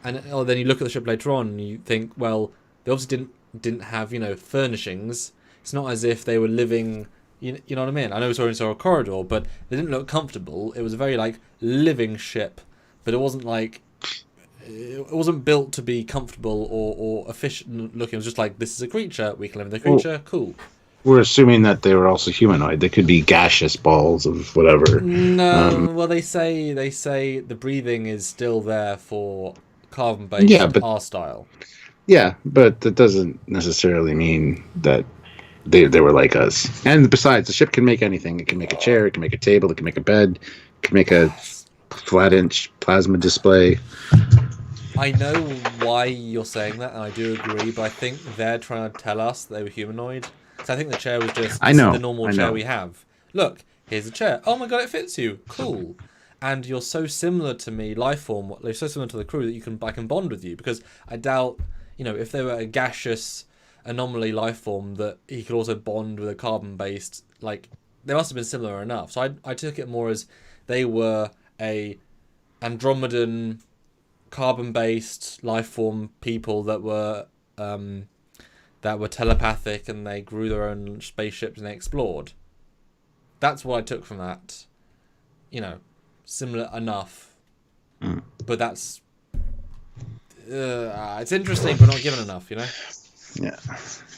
And then you look at the ship later on, and you think, well, they obviously didn't have, furnishings. It's not as if they were living, you know what I mean? I know we saw a corridor, but they didn't look comfortable. It was a very, living ship, but it wasn't it wasn't built to be comfortable or efficient looking. It was just like, this is a creature, we can live in the creature, cool. We're assuming that they were also humanoid. They could be gaseous balls of whatever. No, well, they say the breathing is still there for carbon-based R style. Yeah, but that doesn't necessarily mean that they were like us. And besides, the ship can make anything. It can make a chair, it can make a table, it can make a bed, it can make a flat-inch plasma display. I know why you're saying that, and I do agree, but I think they're trying to tell us they were humanoid. So I think the chair was just the normal chair we have. Look, here's a chair. Oh my god, it fits you. Cool. And you're so similar to me, life form. You're so similar to the crew that I can bond with you, because I doubt, if they were a gaseous anomaly life form, that he could also bond with a carbon-based. They must have been similar enough. So I took it more as they were a Andromedan carbon-based life form people that were telepathic, and they grew their own spaceships and they explored. That's what I took from that. Similar enough. But that's... it's interesting, but not given enough, Yeah.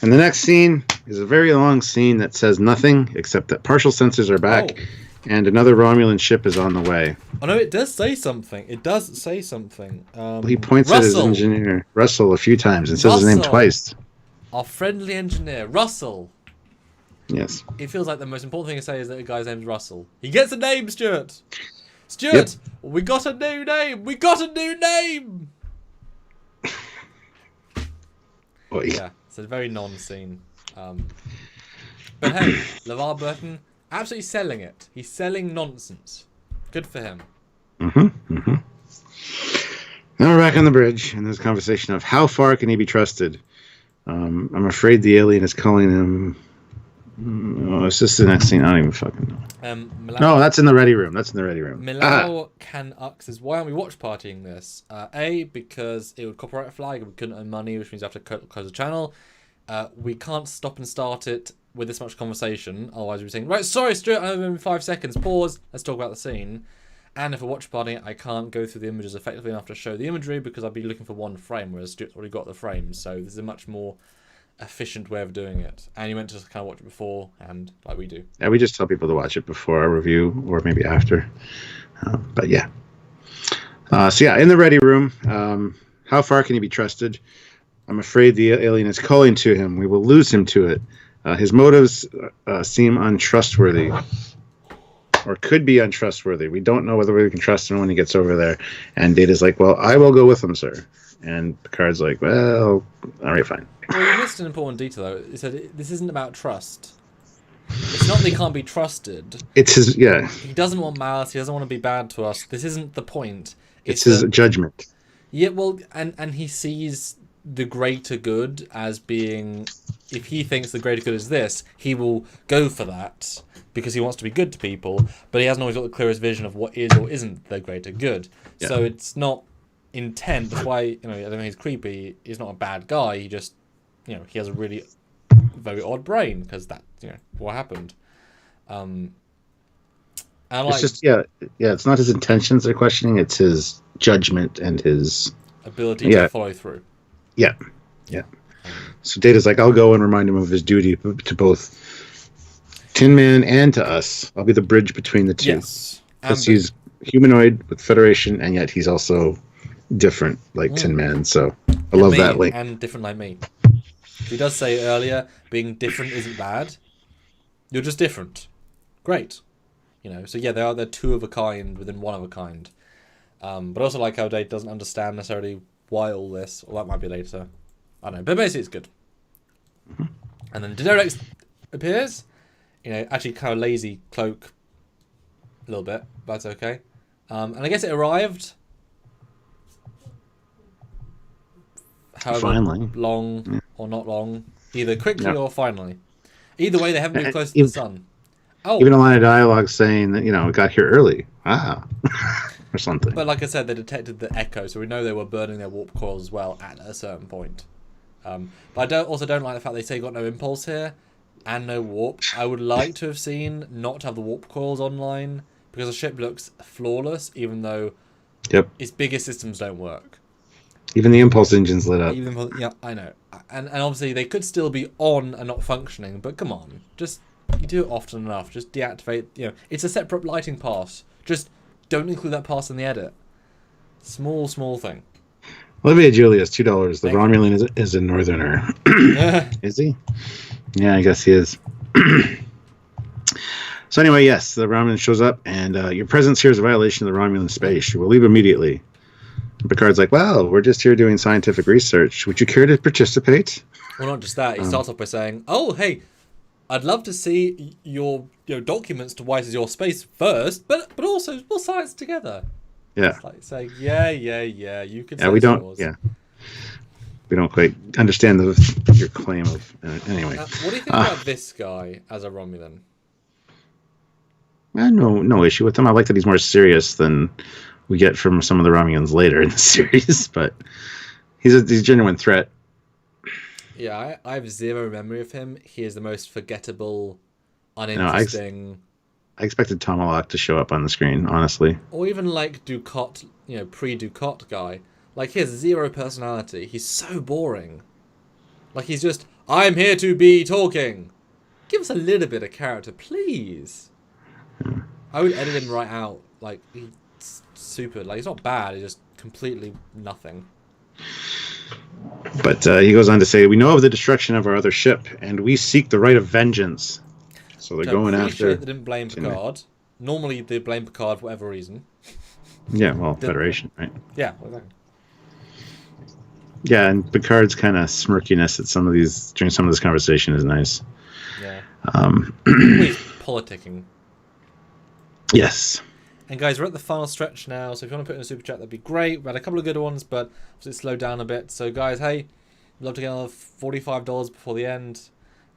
And the next scene is a very long scene that says nothing, except that partial sensors are back, and another Romulan ship is on the way. Oh, no, it does say something. He points at his engineer, Russell, a few times, and says his name twice. Our friendly engineer, Russell. Yes. It feels like the most important thing to say is that the guy's name's Russell. He gets a name, Stuart. Stuart, we got a new name. We got a new name. Yeah, it's a very non-scene. But hey, LeVar Burton, absolutely selling it. He's selling nonsense. Good for him. Now we're back on the bridge, and there's a conversation of how far can he be trusted. I'm afraid the alien is calling him. It's just the next scene. I don't even fucking know. No, that's in the ready room. Milao can says, why aren't we watch partying this? A, because it would copyright flag and we couldn't earn money, which means we have to close the channel. We can't stop and start it with this much conversation. Otherwise we'd be saying, right, sorry, Stuart, I have in 5 seconds. Pause. Let's talk about the scene. And if I watch partying, I can't go through the images effectively enough to show the imagery because I'd be looking for one frame, whereas Stuart's already got the frames. So this is a much more efficient way of doing it. And you meant to kind of watch it before, and like we do. Yeah, we just tell people to watch it before our review, or maybe after. But yeah. So yeah, in the ready room, how far can he be trusted? I'm afraid the alien is calling to him. We will lose him to it. His motives seem untrustworthy. Or could be untrustworthy. We don't know whether we can trust him when he gets over there. And Data's like, well, I will go with him, sir. And Picard's like, well, all right, fine. Well, you missed an important detail, though. He said this isn't about trust. It's not that he can't be trusted. It's his, yeah. He doesn't want malice. He doesn't want to be bad to us. This isn't the point. It's his judgment. Yeah, well, and he sees the greater good as being... If he thinks the greater good is this, he will go for that because he wants to be good to people, but he hasn't always got the clearest vision of what is or isn't the greater good. Yeah. So it's not intent. That's why, I don't think he's creepy. He's not a bad guy. He just, he has a really very odd brain because that's, what happened. Um, and It's just yeah. It's not his intentions they're questioning; it's his judgment and his ability to follow through. Yeah. So Data's like, I'll go and remind him of his duty to both Tin Man and to us. I'll be the bridge between the two. Yes. Because he's humanoid with Federation, and yet he's also different, like Tin Man. So I love that link. And different like me. He does say earlier, being different isn't bad. You're just different. Great. So yeah, they're two of a kind within one of a kind. But also like how Data doesn't understand necessarily why all this, or that might be later. I don't know, but basically it's good. Mm-hmm. And then Daenerys appears, actually kind of lazy cloak a little bit, but that's okay. And I guess it arrived however finally. Long or not long, either quickly or finally. Either way, they haven't moved close to the sun. Oh, even a line of dialogue saying that, it got here early. Or something. But like I said, they detected the echo, so we know they were burning their warp coils as well at a certain point. But I don't like the fact they say got no impulse here and no warp. I would like to have seen not to have the warp coils online because the ship looks flawless, even though its biggest systems don't work. Even the impulse engine's lit up. Yeah, I know. And obviously they could still be on and not functioning, but come on. Just, you do it often enough. Just deactivate, it's a separate lighting pass. Just don't include that pass in the edit. Small thing. Olivia Julius, $2. The Romulan is a northerner. Is he? Yeah, I guess he is. So anyway, yes, the Romulan shows up, and your presence here is a violation of the Romulan space. You will leave immediately. And Picard's like, well, we're just here doing scientific research. Would you care to participate? Well, not just that. He starts off by saying, oh, hey, I'd love to see your documents to why this is your space first, but also we'll science together. Yeah. It's like saying, yeah, you can say we don't, yours. yeah. We don't quite understand your claim of, anyway. What do you think about this guy as a Romulan? No issue with him. I like that he's more serious than we get from some of the Romulans later in the series, but he's a genuine threat. Yeah, I have zero memory of him. He is the most forgettable, uninteresting. I expected Tomalak to show up on the screen, honestly. Or even like Ducat, pre-Ducat guy. Like, he has zero personality. He's so boring. Like, he's just, I'm here to be talking. Give us a little bit of character, please. I would edit him right out. Like, he's super. Like, he's not bad. He's just completely nothing. But he goes on to say, we know of the destruction of our other ship, and we seek the right of vengeance. So they're going after... They didn't blame Picard. Normally they blame Picard for whatever reason. Yeah, well, Federation, right? Yeah, exactly. Yeah, and Picard's kind of smirkiness at some of these during some of this conversation is nice. Yeah. He's politicking. Yes. And guys, we're at the final stretch now, so if you want to put in a super chat, that'd be great. We had a couple of good ones, but obviously it slowed down a bit. So guys, hey, we'd love to get another $45 before the end.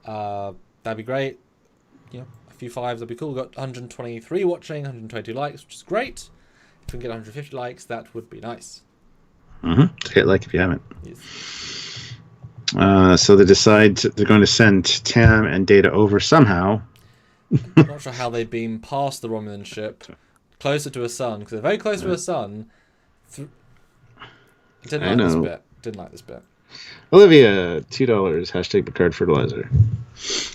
That'd be great. A few fives, that'd be cool. We've got 123 watching, 122 likes, which is great. If we can get 150 likes, that would be nice. Hit like if you haven't. Yes. So they decide they're going to send Tam and Data over somehow. I'm not sure how they've been past the Romulan ship, closer to a sun, because they're very close to a sun. Didn't like this bit. Olivia, $2. Hashtag Picard fertilizer.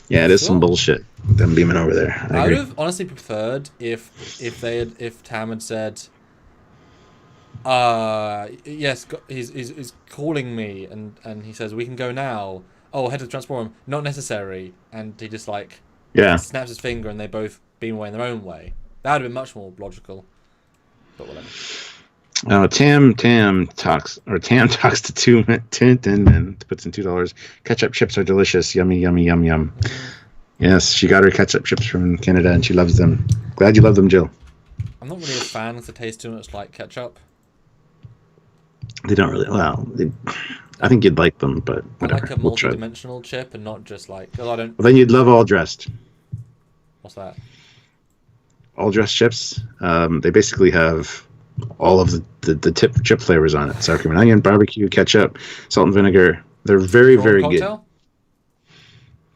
Yeah, it is some bullshit. Them beaming over there. I would have honestly preferred if Tam had said, yes, he's calling me, and he says we can go now. Oh, head to the transform. Not necessary. And he just snaps his finger, and they both beam away in their own way. That would have been much more logical. But whatever. Tam talks to Tintin and puts in $2. Ketchup chips are delicious. Yummy, yummy, yum, yum. Yes, she got her ketchup chips from Canada and she loves them. Glad you love them, Jill. I'm not really a fan because they taste too much like ketchup. They don't really. Well, I think you'd like them, but whatever. I like a multi-dimensional chip and not just like. Cause I don't. Well, then you'd love all dressed. What's that? All dressed chips. They basically have all of the chip flavors on it: sour cream and onion, barbecue, ketchup, salt and vinegar. They're very, very cocktail? good.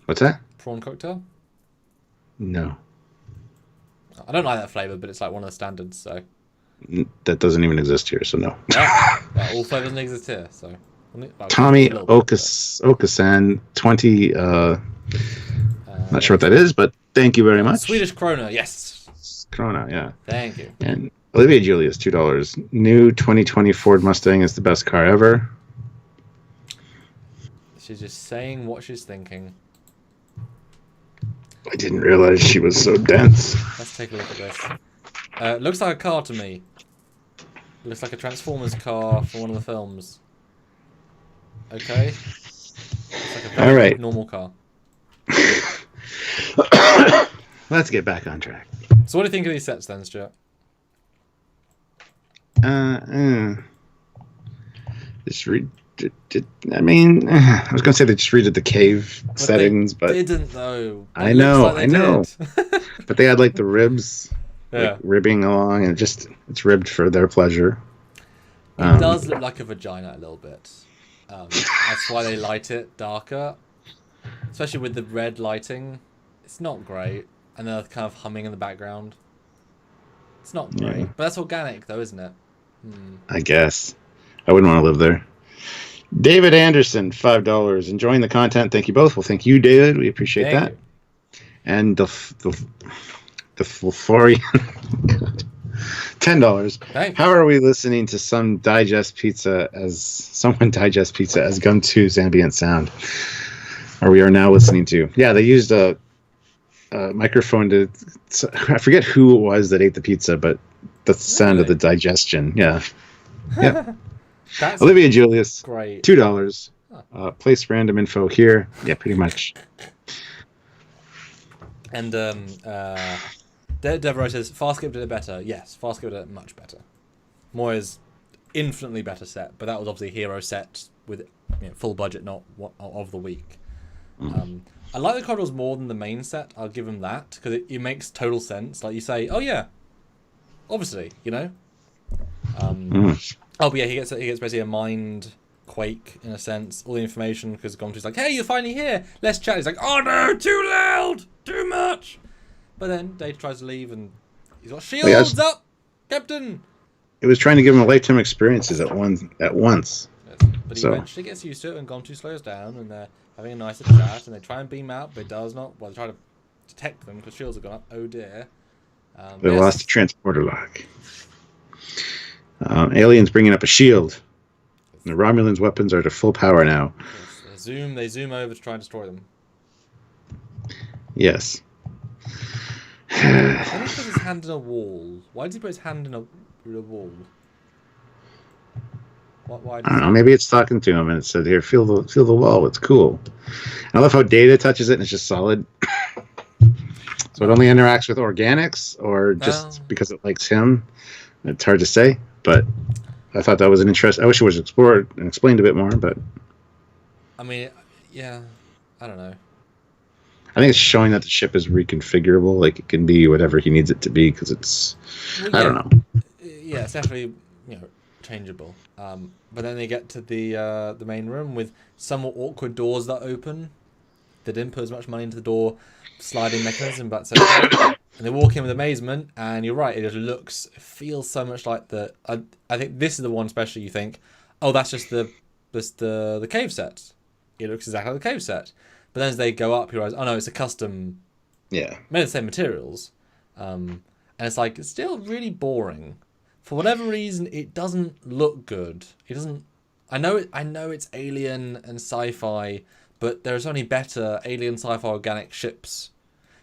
What's that? Prawn cocktail? No. I don't like that flavor, but it's like one of the standards. So That doesn't even exist here, so no. yeah, all flavors don't exist here. So well, Tommy just a little bit, Okasan 20. Not sure what that is, but thank you very much. Swedish krona, yes. Krona, yeah. Thank you. And Olivia Julius, $2. New 2020 Ford Mustang is the best car ever. She's just saying what she's thinking. I didn't realize she was so dense. Let's take a look at this. Looks like a car to me. Looks like a Transformers car from one of the films. Okay. Looks like a very normal car. Let's get back on track. So what do you think of these sets then, Stuart? Just read. I mean, I was gonna say they just redid the cave settings, but didn't though. I know. But they had like the ribs, yeah, like, ribbing along, and it's ribbed for their pleasure. It does look like a vagina a little bit. That's why they light it darker, especially with the red lighting. It's not great, and they're kind of humming in the background. It's not great, but that's organic though, isn't it? I guess. I wouldn't want to live there. David Anderson, $5. Enjoying the content. Thank you both. Well, thank you, David. We appreciate that. You. And the Florian, $10. Thanks. How are we listening to someone digest pizza as Gum 2's ambient sound? Or we are now listening to. Yeah, they used a microphone to. I forget who it was that ate the pizza, but the sound of the digestion. Yeah. Yeah. That's Olivia Julius, great. $2. Place random info here. Yeah, pretty much. And Devereaux says Farscape did it better. Yes, Farscape did it much better. Moira's infinitely better set, but that was obviously a hero set with full budget, not of the week. I like the corridors more than the main set. I'll give him that because it makes total sense. Like you say, oh yeah, obviously, Oh, but yeah, he gets basically a mind quake in a sense. All the information because Gomtu's like, "Hey, you're finally here. Let's chat." He's like, "Oh no, too loud, too much." But then Data tries to leave and he's got shields up, Captain. It was trying to give him a lifetime experiences at once. Yes. But he eventually gets used to it, and Gomtu slows down, and they're having a nicer chat, and they try and beam out, but it does not. Well, they try to detect them because shields have gone up. Oh dear. They lost the transporter lock. Aliens bringing up a shield. The Romulans' weapons are to full power now. Yes, they zoom over to try and destroy them. Yes. Why did he put his hand in a wall? Why did he put his hand in a wall? Why I don't know. Maybe it's talking to him and it said, "Here, feel the wall. It's cool." I love how Data touches it and it's just solid. So it only interacts with organics, or just because it likes him. It's hard to say, but I thought that was an interest. I wish it was explored and explained a bit more, but I mean, yeah, I don't know. I think it's showing that the ship is reconfigurable, like it can be whatever he needs it to be, because it's I don't know. Yeah, it's definitely changeable. But then they get to the main room with somewhat awkward doors that open. They didn't put as much money into the door sliding mechanism, but so and they walk in with amazement, and you're right, it just feels so much like I think this is the one especially you think, oh, that's just the cave set. It looks exactly like the cave set. But then as they go up, you realize, oh no, it's a custom, made of the same materials. And it's like, it's still really boring. For whatever reason, it doesn't look good. It doesn't. I know it's alien and sci-fi, but there's only better alien sci-fi organic ships.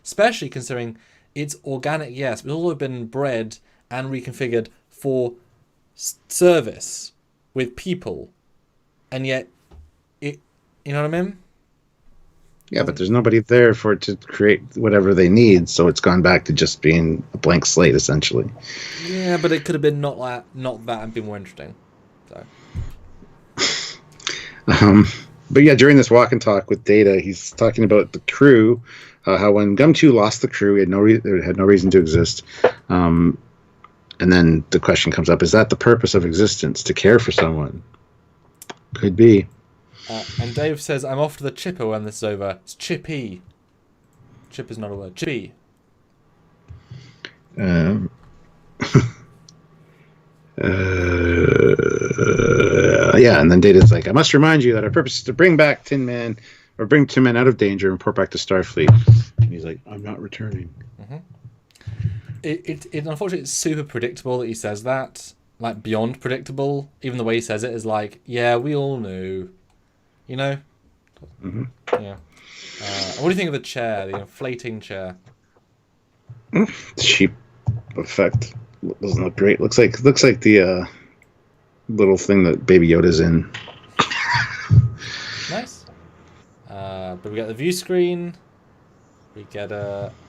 Especially considering it's organic, yes, but it's also been bred and reconfigured for service with people. And yet, you know what I mean? Yeah, but there's nobody there for it to create whatever they need, so it's gone back to just being a blank slate, essentially. Yeah, but it could have been not that, and been more interesting. So. But yeah, during this walk and talk with Data, he's talking about the crew, how when Gum2 lost the crew, it had no reason to exist. And then the question comes up: is that the purpose of existence, to care for someone? Could be. And Dave says, I'm off to the chipper when this is over. It's chippy. Chip is not a word. Chippy. Um, yeah, and then Data's like, I must remind you that our purpose is to bring back Tin Man, or bring Tin Man out of danger and report back to Starfleet. And he's like, I'm not returning. Mm-hmm. It unfortunately, it's super predictable that he says that. Like, beyond predictable. Even the way he says it is like, yeah, we all knew. You know? Mm-hmm. Yeah. What do you think of the chair, the inflating chair? Cheap effect. Doesn't look great. Looks like the little thing that Baby Yoda's in. Nice. But we get the view screen. We get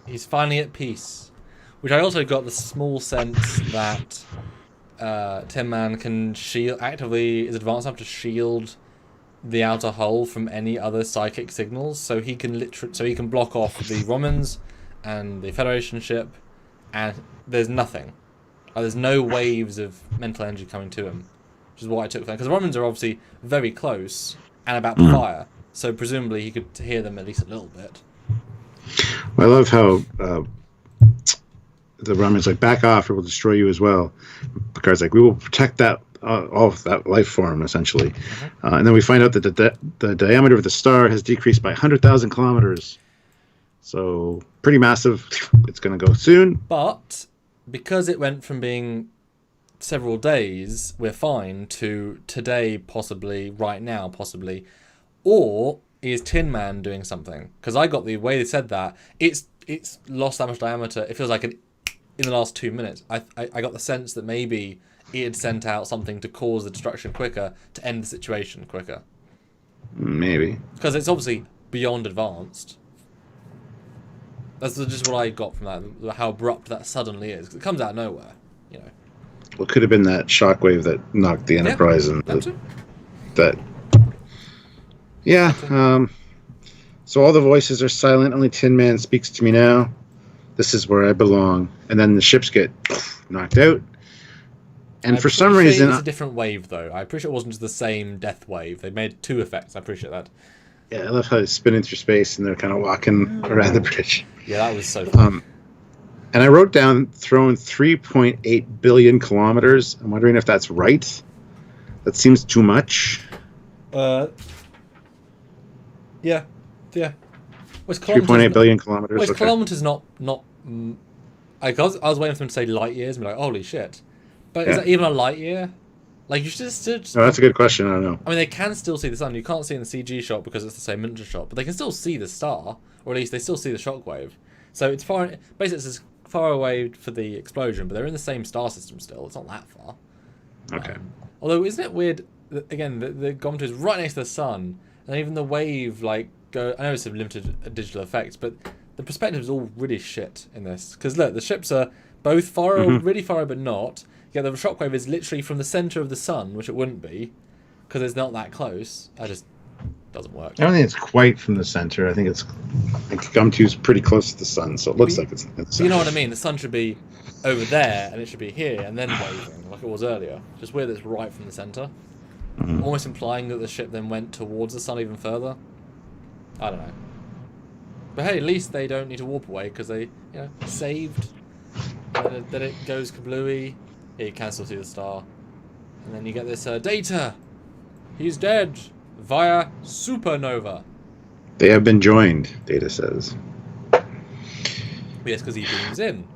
he's finally at peace. Which I also got the small sense that Tin Man can actively is advanced enough to shield the outer hull from any other psychic signals, so he can block off the Romans and the Federation ship, and there's nothing. There's no waves of mental energy coming to him, which is what I took from, because the Romans are obviously very close and about to fire, so presumably he could hear them at least a little bit. I love how the Romans like, back off or we'll destroy you as well. Picard's like, we will protect that all of that life form, essentially. And then we find out that the diameter of the star has decreased by 100,000 kilometers. So pretty massive. It's going to go soon. But because it went from being several days, we're fine, to today, possibly, right now, possibly. Or is Tin Man doing something? Because I got the way they said that, it's lost that much diameter. It feels like in the last 2 minutes. I got the sense that maybe it had sent out something to cause the destruction quicker, to end the situation quicker. Maybe. Because it's obviously beyond advanced. That's just what I got from that, how abrupt that suddenly is. 'Cause it comes out of nowhere, you know. Well, it could have been that shockwave that knocked the Enterprise and that. Yeah. So all the voices are silent. Only Tin Man speaks to me now. This is where I belong. And then the ships get knocked out. And for some reason, it's a different wave, though. I appreciate it wasn't just the same death wave. They made 2 effects. I appreciate that. Yeah, I love how they spin through space and they're kind of walking around the bridge. Yeah, that was so fun. And I wrote down thrown 3.8 billion kilometers. I'm wondering if that's right. That seems too much. Yeah. 3.8 billion kilometers. Well, kilometers not. I was waiting for them to say light years and be like, holy shit. But is that even a light year? Like, you should still. No, that's a good question. I don't know. I mean, they can still see the sun. You can't see in the CG shot because it's the same miniature shot, but they can still see the star, or at least they still see the shockwave. So it's far. Basically, it's as far away for the explosion, but they're in the same star system still. It's not that far. Okay. Although, isn't it weird that, again, the Gometer is right next to the sun, and even the wave, like, I know it's a limited digital effects, but the perspective is all really shit in this. Because look, the ships are both far, really far, but not. Yeah, the shockwave is literally from the center of the sun, which it wouldn't be, because it's not that close. It just doesn't work. I don't think it's quite from the center. I think Gum2's pretty close to the sun, so it looks like it's in the center. You know what I mean? The sun should be over there, and it should be here, and then waving, like it was earlier. Just weird that it's right from the center. Almost implying that the ship then went towards the sun even further. I don't know. But hey, at least they don't need to warp away, because they, saved that it goes kablooey. You can still see the star. And then you get this Data. He's dead via supernova. They have been joined, Data says. Yes, because he beams in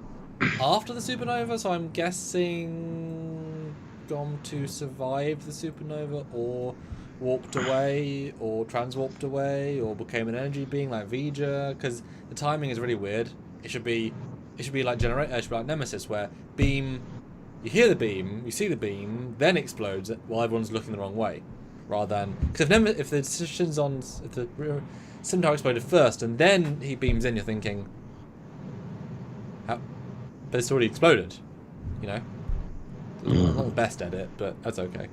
after the supernova, so I'm guessing Gom2 survived the supernova, or warped away, or transwarped away, or became an energy being like Vija, because the timing is really weird. It should be like it should be like Nemesis, where beam. You hear the beam, you see the beam, then explodes while everyone's looking the wrong way, rather than because if the Centaur exploded first and then he beams in, you're thinking, how? But it's already exploded, Not the best edit, but that's okay.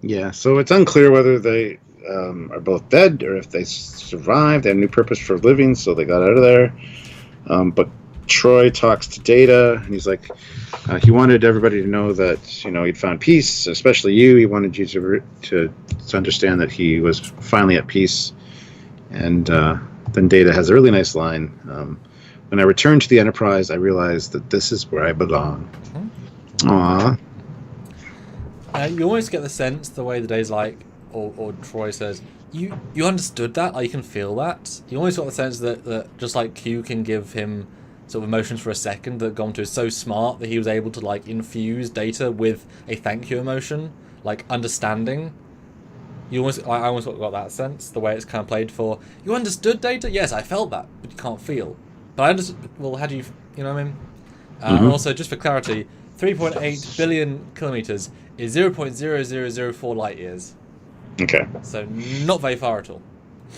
Yeah. So it's unclear whether they are both dead or if they survived. They have new purpose for living, so they got out of there. But Troy talks to Data, and he's like, he wanted everybody to know that he'd found peace, especially you. He wanted you to understand that he was finally at peace, and then Data has a really nice line. When I return to the Enterprise, I realize that this is where I belong. Aww. You almost get the sense the way the Day's like, or Troy says, you understood that, like you can feel that. You almost got the sense that just like Q can give him sort of emotions for a second, that Gonto is so smart that he was able to like infuse Data with a thank you emotion, like understanding. I almost got that sense, the way it's kind of played for, you understood Data? Yes, I felt that, but you can't feel. But I understood, well, how do you know what I mean? Also, just for clarity, 3.8 billion kilometers is 0.0004 light years. Okay. So not very far at all.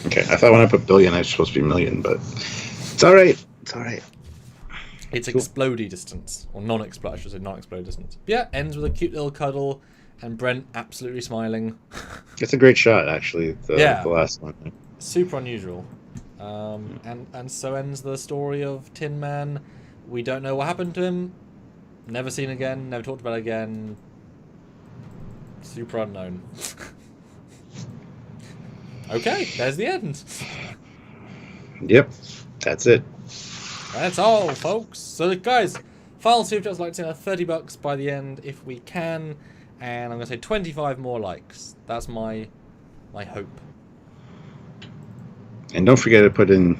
Okay, I thought when I put billion, I was supposed to be million, but it's all right. It's all right. It's cool. Explodey distance, or non-explode, I should say non-explode distance. But yeah, ends with a cute little cuddle, and Brent absolutely smiling. It's a great shot, actually. The last one. Super unusual. And so ends the story of Tin Man. We don't know what happened to him. Never seen again. Never talked about again. Super unknown. Okay, there's the end. Yep, that's it. That's all, folks. So, guys, final super chats, like to see $30 by the end if we can, and I'm gonna say 25 more likes. That's my hope. And don't forget to put in,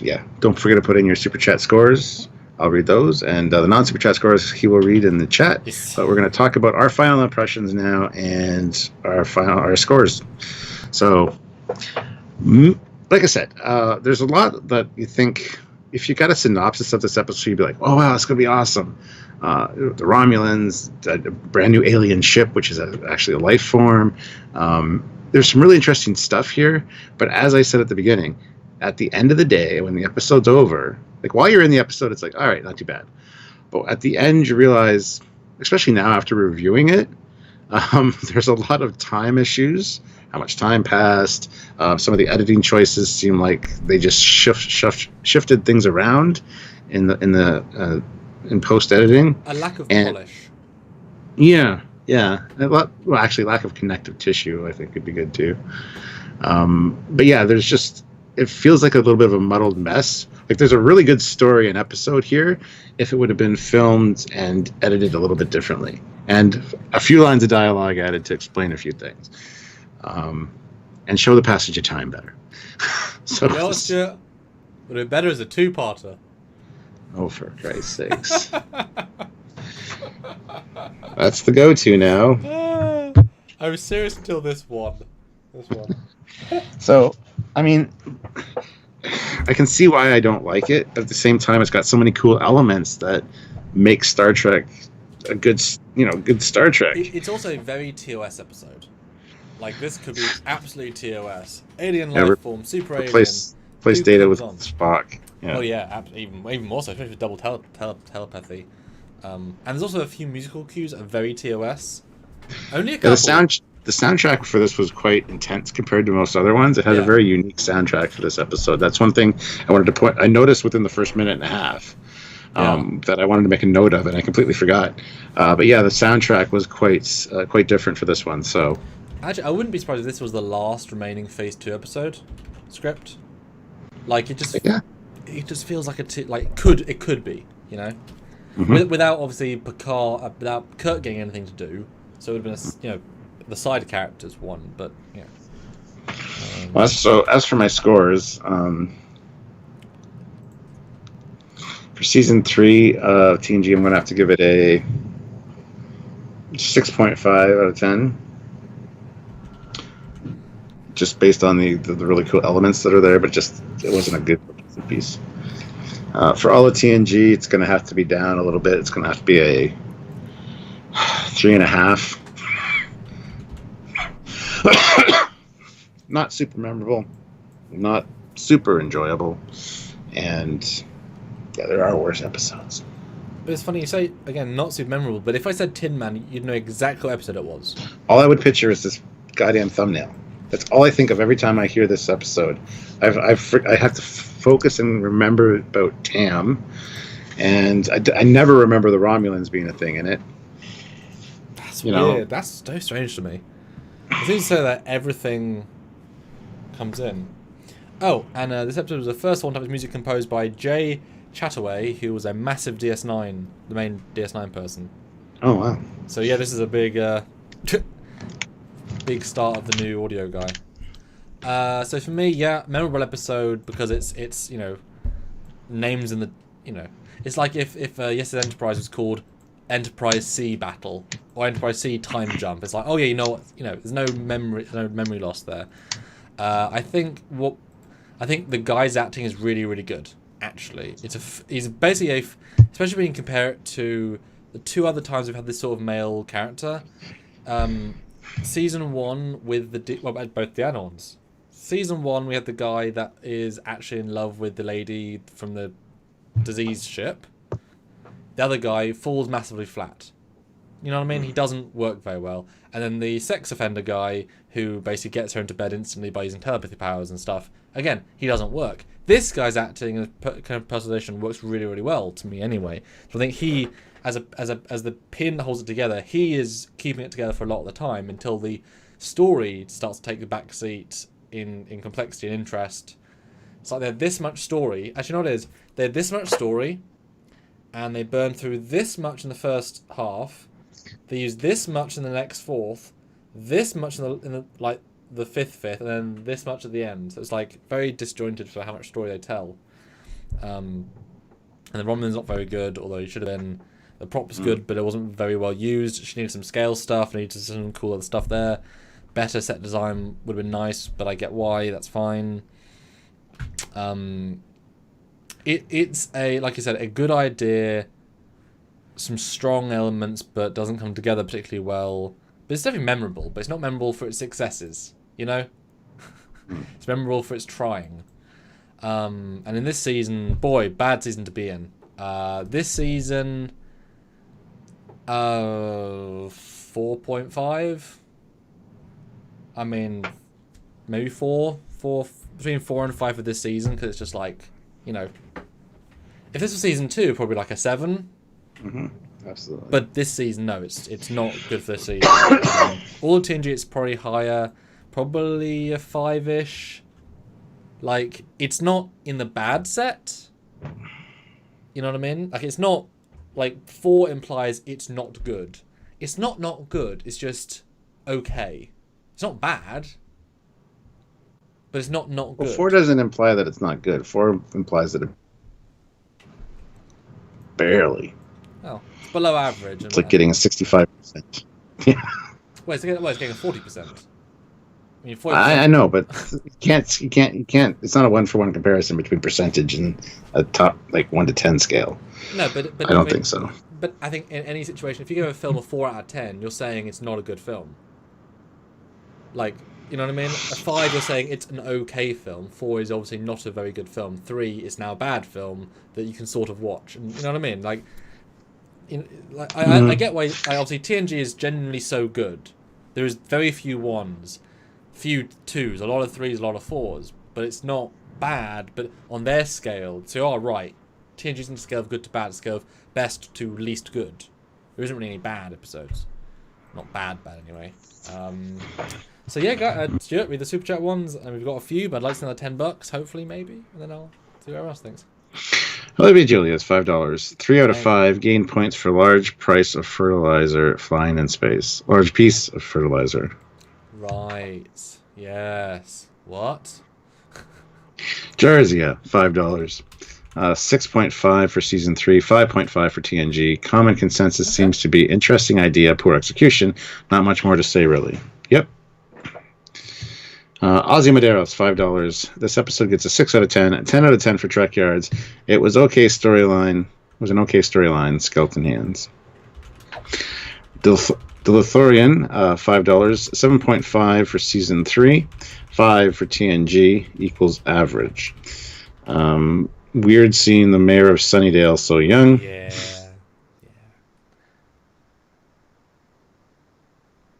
your super chat scores. I'll read those, and the non-super chat scores he will read in the chat. Yes. But we're going to talk about our final impressions now and our scores. So, like I said, there's a lot that you think, if you got a synopsis of this episode, you'd be like, oh wow, it's going to be awesome. The Romulans, a brand new alien ship, which is actually a life form. There's some really interesting stuff here, but as I said at the beginning, at the end of the day, when the episode's over, like while you're in the episode, it's like, all right, not too bad. But at the end, you realize, especially now after reviewing it, there's a lot of time issues. How much time passed? Some of the editing choices seem like they just shifted things around in post editing. A lack of polish. Yeah. Well, actually, lack of connective tissue, I think, would be good too. But yeah, it feels like a little bit of a muddled mess. Like there's a really good story and episode here if it would have been filmed and edited a little bit differently, and a few lines of dialogue added to explain a few things, and show the passage of time better. So would have been better as a two-parter. Oh, for Christ's sakes. That's the go-to now. I was serious until this one. So, I mean, I can see why I don't like it. At the same time, it's got so many cool elements that make Star Trek a good Star Trek. It's also a very TOS episode. Like, this could be absolutely TOS. Alien life form, super alien. Place Data with Spock. Yeah. Oh yeah, even more so, especially with double telepathy. And there's also a few musical cues that are very TOS. Only a couple. The soundtrack for this was quite intense compared to most other ones. It has a very unique soundtrack for this episode. That's one thing I wanted to point. I noticed within the first minute and a half that I wanted to make a note of, and I completely forgot. But yeah, the soundtrack was quite different for this one. So actually, I wouldn't be surprised if this was the last remaining Phase 2 episode script. Like it just feels like it could be, you know, without obviously Picard, without Kirk getting anything to do. So it would have been the side characters one, but yeah. Well, so as for my scores, for season 3 of TNG, I'm going to have to give it a 6.5 out of 10. Just based on the really cool elements that are there, but it wasn't a good piece. For all of TNG, it's going to have to be down a little bit. It's going to have to be a 3.5. Not super memorable, not super enjoyable, and yeah, there are worse episodes. But it's funny you say, again, not super memorable, but if I said Tin Man, you'd know exactly what episode it was. All I would picture is this goddamn thumbnail. That's all I think of every time I hear this episode. I have to focus and remember about Tam, and I never remember the Romulans being a thing in it. That's weird. That's so strange to me. I think you say that everything comes in. Oh, and this episode was the first one to have its music composed by Jay Chataway, who was a massive DS9, the main DS9 person. Oh wow! So yeah, this is a big, big start of the new audio guy. So for me, yeah, memorable episode because it's names in the it's like if Yes's Enterprise was called Enterprise C Battle or Enterprise C Time Jump. It's like, oh yeah, there's no memory loss there. I think the guy's acting is really, really good. Actually, he's basically especially when you compare it to the two other times we've had this sort of male character. Season 1 with both the add-ons. Season 1 we had the guy that is actually in love with the lady from the disease ship. The other guy falls massively flat. You know what I mean? He doesn't work very well. And then the sex offender guy who basically gets her into bed instantly by using telepathy powers and stuff. Again, he doesn't work. This guy's acting and kind of personalization works really, really well to me anyway. So I think he, as the pin that holds it together, he is keeping it together for a lot of the time until the story starts to take the back seat in complexity and interest. It's like they had this much story. Actually, no, it is. They had this much story, and they burned through this much in the first half. They used this much in the next fourth, this much in the fifth, and then this much at the end. So it's like very disjointed for how much story they tell. And the Romulan's not very good, although he should have been. The prop was good, but it wasn't very well used. She needed some scale stuff, needed some cool other stuff there. Better set design would have been nice, but I get why. That's fine. It's like you said, a good idea. Some strong elements, but doesn't come together particularly well. But it's definitely memorable, but it's not memorable for its successes, It's memorable for its trying. And in this season, bad season to be in. This season, 4.5. I mean, maybe 4, between 4 and 5 for this season, because it's just like, if this was season 2, probably like a 7. Mm-hmm. Absolutely. But this season, no, it's not good for this season. All of TNG, it's probably higher, probably a 5-ish. Like, it's not in the bad set. You know what I mean? Like, it's not, 4 implies it's not good. It's not good, it's just okay. It's not bad, but it's not good. Well, 4 doesn't imply that it's not good. 4 implies that it barely. Oh, it's below average. It's like getting a 65%. Yeah. Well, it's getting a 40%. I mean, 40%. I know, but you can't. It's not a 1-for-1 comparison between percentage and a top 1 to 10 scale. No, but I don't think so. But I think in any situation, if you give a film a 4 out of 10, you're saying it's not a good film. You know what I mean? A 5, you're saying it's an okay film. 4 is obviously not a very good film. 3 is now a bad film that you can sort of watch. And you know what I mean? I get why. Obviously, TNG is genuinely so good. There is very few 1s, few 2s, a lot of 3s, a lot of 4s. But it's not bad. But on their scale, so you are right. TNG isn't a scale of good to bad. It's a scale of best to least good. There isn't really any bad episodes. Not bad anyway. So yeah, Stuart, read the super chat ones, and we've got a few, but I'd like to know $10, hopefully, maybe, and then I'll see what everyone else thinks. Olivia Julius, $5. 3 out of 5 gain points for large price of fertilizer flying in space. Large piece of fertilizer. Right. Yes. What? Jarzia, $5. 6.5 for season 3, 5.5 for TNG. Common consensus seems to be interesting idea, poor execution. Not much more to say, really. Yep. Ozzy Maderos, $5. This episode gets a 6 out of 10, a 10 out of 10 for Trekyards. It was okay storyline. It was an okay storyline. Skeleton hands. Dilithorian, $5. 7.5 for season 3, 5 for TNG equals average. Weird seeing the mayor of Sunnydale so young. Yeah.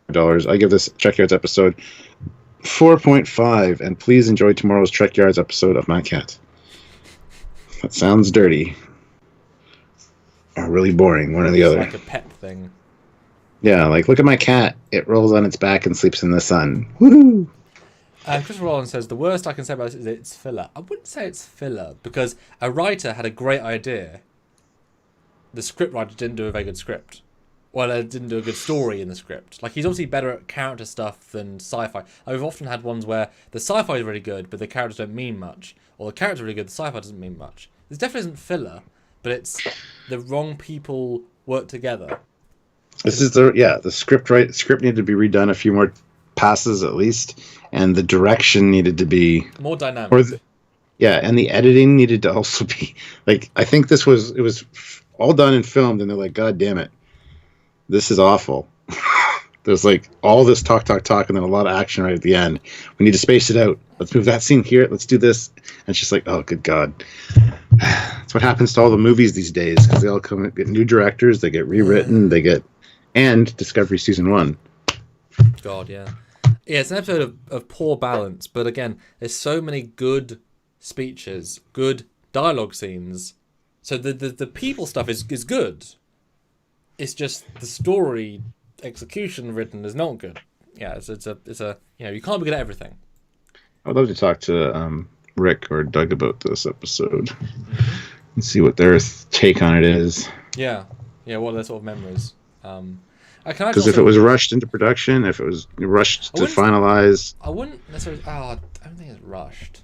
$5. I give this Trekyards episode 4.5, and please enjoy tomorrow's Trekyards episode of My Cat. That sounds dirty. Or really boring, one or the other. Like a pet thing. Yeah, look at my cat. It rolls on its back and sleeps in the sun. Woohoo! Christopher Rollins says, the worst I can say about this is it's filler. I wouldn't say it's filler, because a writer had a great idea. The script writer didn't do a very good script. Well, didn't do a good story in the script. Like, he's obviously better at character stuff than sci-fi. We've often had ones where the sci-fi is really good, but the characters don't mean much. Or the characters are really good, the sci-fi doesn't mean much. This definitely isn't filler, but it's the wrong people work together. This is the script needed to be redone a few more passes at least, and the direction needed to be more dynamic. And the editing needed to also be like, I think it was all done and filmed, and they're like, God damn it, this is awful. There's like all this talk, and then a lot of action right at the end. We need to space it out. Let's move that scene here. Let's do this. And it's just like, oh, good God. That's what happens to all the movies these days, because they all get new directors, they get rewritten, and Discovery Season 1. God, yeah. Yeah, it's an episode of poor balance, but again, there's so many good speeches, good dialogue scenes. So the people stuff is good. It's just the story execution written is not good. Yeah, it's a you can't be good at everything. I'd love to talk to Rick or Doug about this episode and see what their take on it is. Yeah, what are their sort of memories? Because if it was rushed into production, if it was rushed to finalize, I wouldn't necessarily. I don't think it's rushed.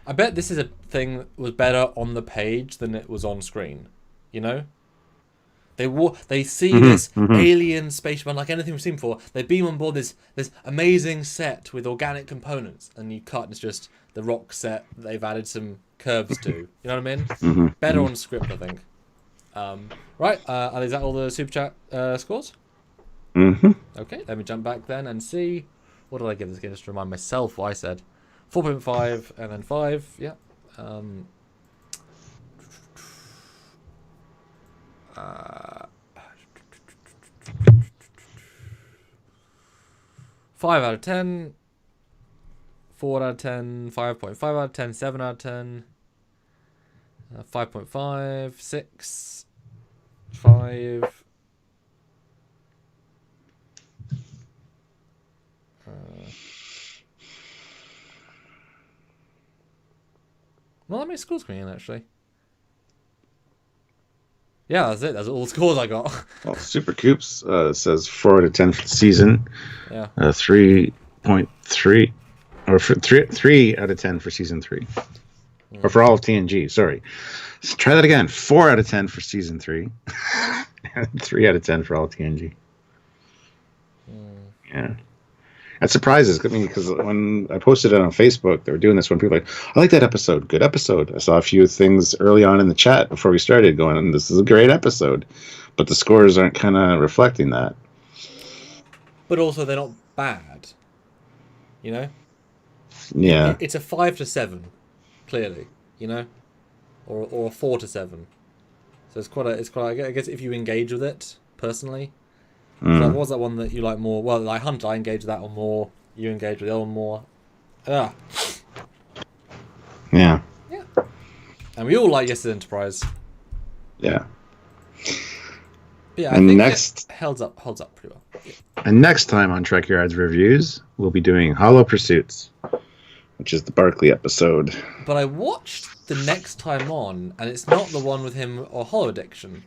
I bet this is a thing that was better on the page than it was on screen. You know, they see this alien spaceship unlike anything we've seen before. They beam on board this amazing set with organic components, and you cut and it's just the rock set that they've added some curves to. You know what I mean? Better on script, I think. Right, is that all the super chat scores? Okay, let me jump back then and see. What did I give this game? Just to remind myself what I said. 4.5 and then 5. Yeah. 5 out of 10. 4 out of 10. 5.5 out of 10. 7 out of 10. 5.5. 6. 5. Not that many scores coming in, actually. Yeah, that's it. That's all the scores I got. Well, Super Coops says 4 out of 10 for the season. Yeah. 3.3 or 3 out of 10 for season 3. Or for all of TNG, sorry. So try that again. 4 out of 10 for season 3. And 3 out of 10 for all TNG. Yeah. That surprises me, because when I posted it on Facebook, they were doing this when people were like, I like that episode. Good episode. I saw a few things early on in the chat before we started going, this is a great episode. But the scores aren't kind of reflecting that. But also, they're not bad. You know? Yeah. It's a 5 to 7, clearly. You know? Or a 4 to 7. So it's quite I guess if you engage with it, personally. So what was that one that you like more? Well, like Hunter, I engage with that one more. You engage with the other one more. Yeah. Yeah. And we all like Yesterday's Enterprise. Yeah. Yeah, I think it holds up pretty well. Yeah. And next time on Trekyards Reviews, we'll be doing Hollow Pursuits, which is the Barclay episode. But I watched the next time on, and it's not the one with him or Hollow Addiction.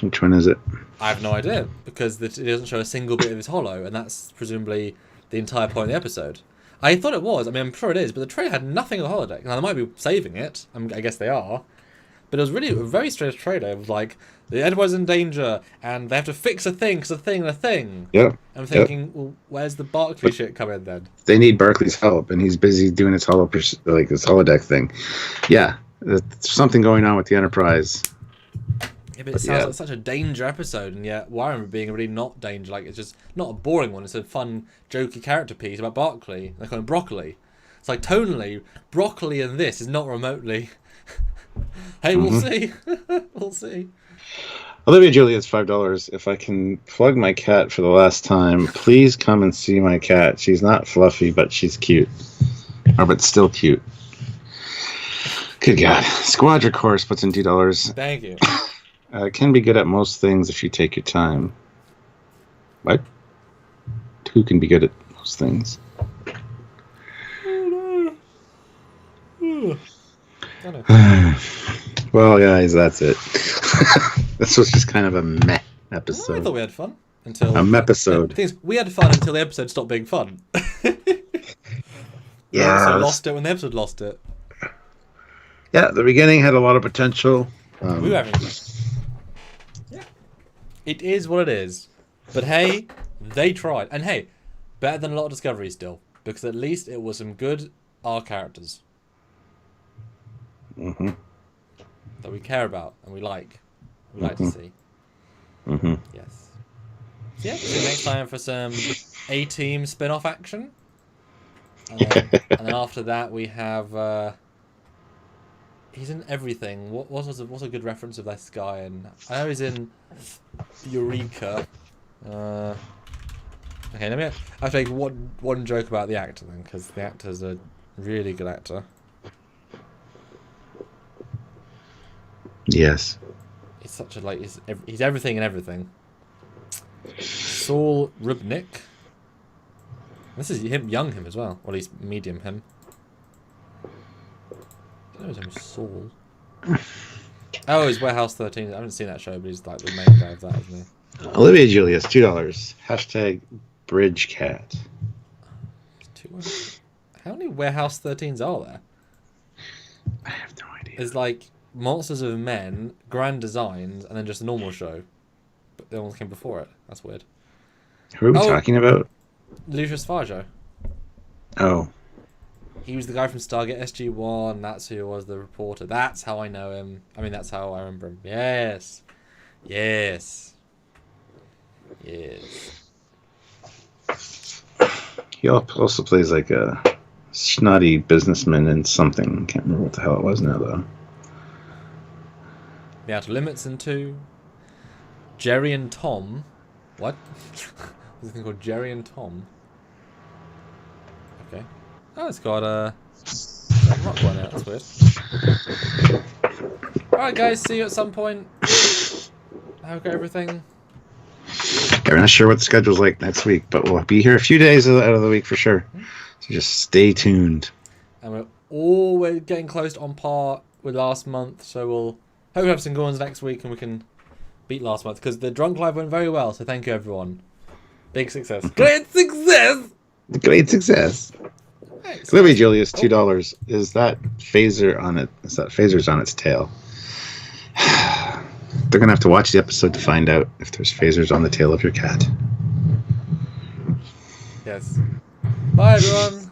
Which one is it? I have no idea, because it doesn't show a single bit of his hollow, and that's presumably the entire point of the episode. I thought it was. I mean, I'm sure it is, but the trailer had nothing of the holodeck. Now, they might be saving it. I guess they are. But it was really a very strange trailer. It was like, the Enterprise is in danger, and they have to fix a thing, because a thing. Yeah. I'm thinking, well, where's the Barclay shit come in then? They need Barclay's help, and he's busy doing his his holodeck thing. Yeah, there's something going on with the Enterprise. Yeah, but it sounds like such a danger episode, and yet I remember being really not danger. Like, it's just not a boring one. It's a fun, jokey character piece about Barclay. They call him Broccoli. It's like, tonally, Broccoli and this is not remotely. Hey, we'll see. We'll see. Olivia Juliet's $5. If I can plug my cat for the last time, please come and see my cat. She's not fluffy, but she's cute. But still cute. Good God. Squadra Course puts in $2. Thank you. Can be good at most things if you take your time. What? Who can be good at most things? I know. Well, guys, that's it. This was just kind of a meh I episode. thought we had fun until A mepisode. The thing is, we had fun until the episode stopped being fun. We also lost it when the episode lost it. Yeah, the beginning had a lot of potential. We were having fun. Yeah. It is what it is. But hey, they tried. And hey, better than a lot of Discovery still. Because at least it was some good characters. Mm-hmm. That we care about and we like. We like to see. Mm-hmm. Yes. So yeah, see you next time for some A-Team spin-off action. And then after that we have... he's in everything. What's a good reference of this guy? And I know he's in Eureka. Okay, let me actually make one joke about the actor then, because the actor's a really good actor. Yes. He's such a he's everything and everything. Saul Rubnik. This is young him as well, or at least medium him. I know his name was Saul. Oh, he's Warehouse 13. I haven't seen that show, but he's like the main guy of that, isn't he? Olivia Julius, $2. Hashtag BridgeCat. How many Warehouse 13s are there? I have no idea. There's like Monsters of Men, Grand Designs, and then just a normal show. But the ones came before it. That's weird. Who are we talking about? Lucius Farjo. Oh. He was the guy from Stargate SG-1. That's who was the reporter. That's how I know him. I mean, that's how I remember him. Yes. Yes. Yes. He also plays like a snotty businessman in something. Can't remember what the hell it was now, though. The Outer Limits in 2. Jerry and Tom. What? There's a thing called Jerry and Tom. Okay. Oh, it's got a rock one out. That's weird. Alright, guys. See you at some point. How go everything? Yeah, we're not sure what the schedule's like next week, but we'll be here a few days out of the week for sure. So just stay tuned. And we're getting close on par with last month, so we'll hope we have some good ones next week and we can beat last month, because the Drunk Live went very well, so thank you everyone. Big success. Great success! Great success. Thanks. Olivia Julius, $2. Is that phaser on it? Is that phaser's on its tail? They're gonna have to watch the episode to find out if there's phasers on the tail of your cat. Yes. Bye everyone.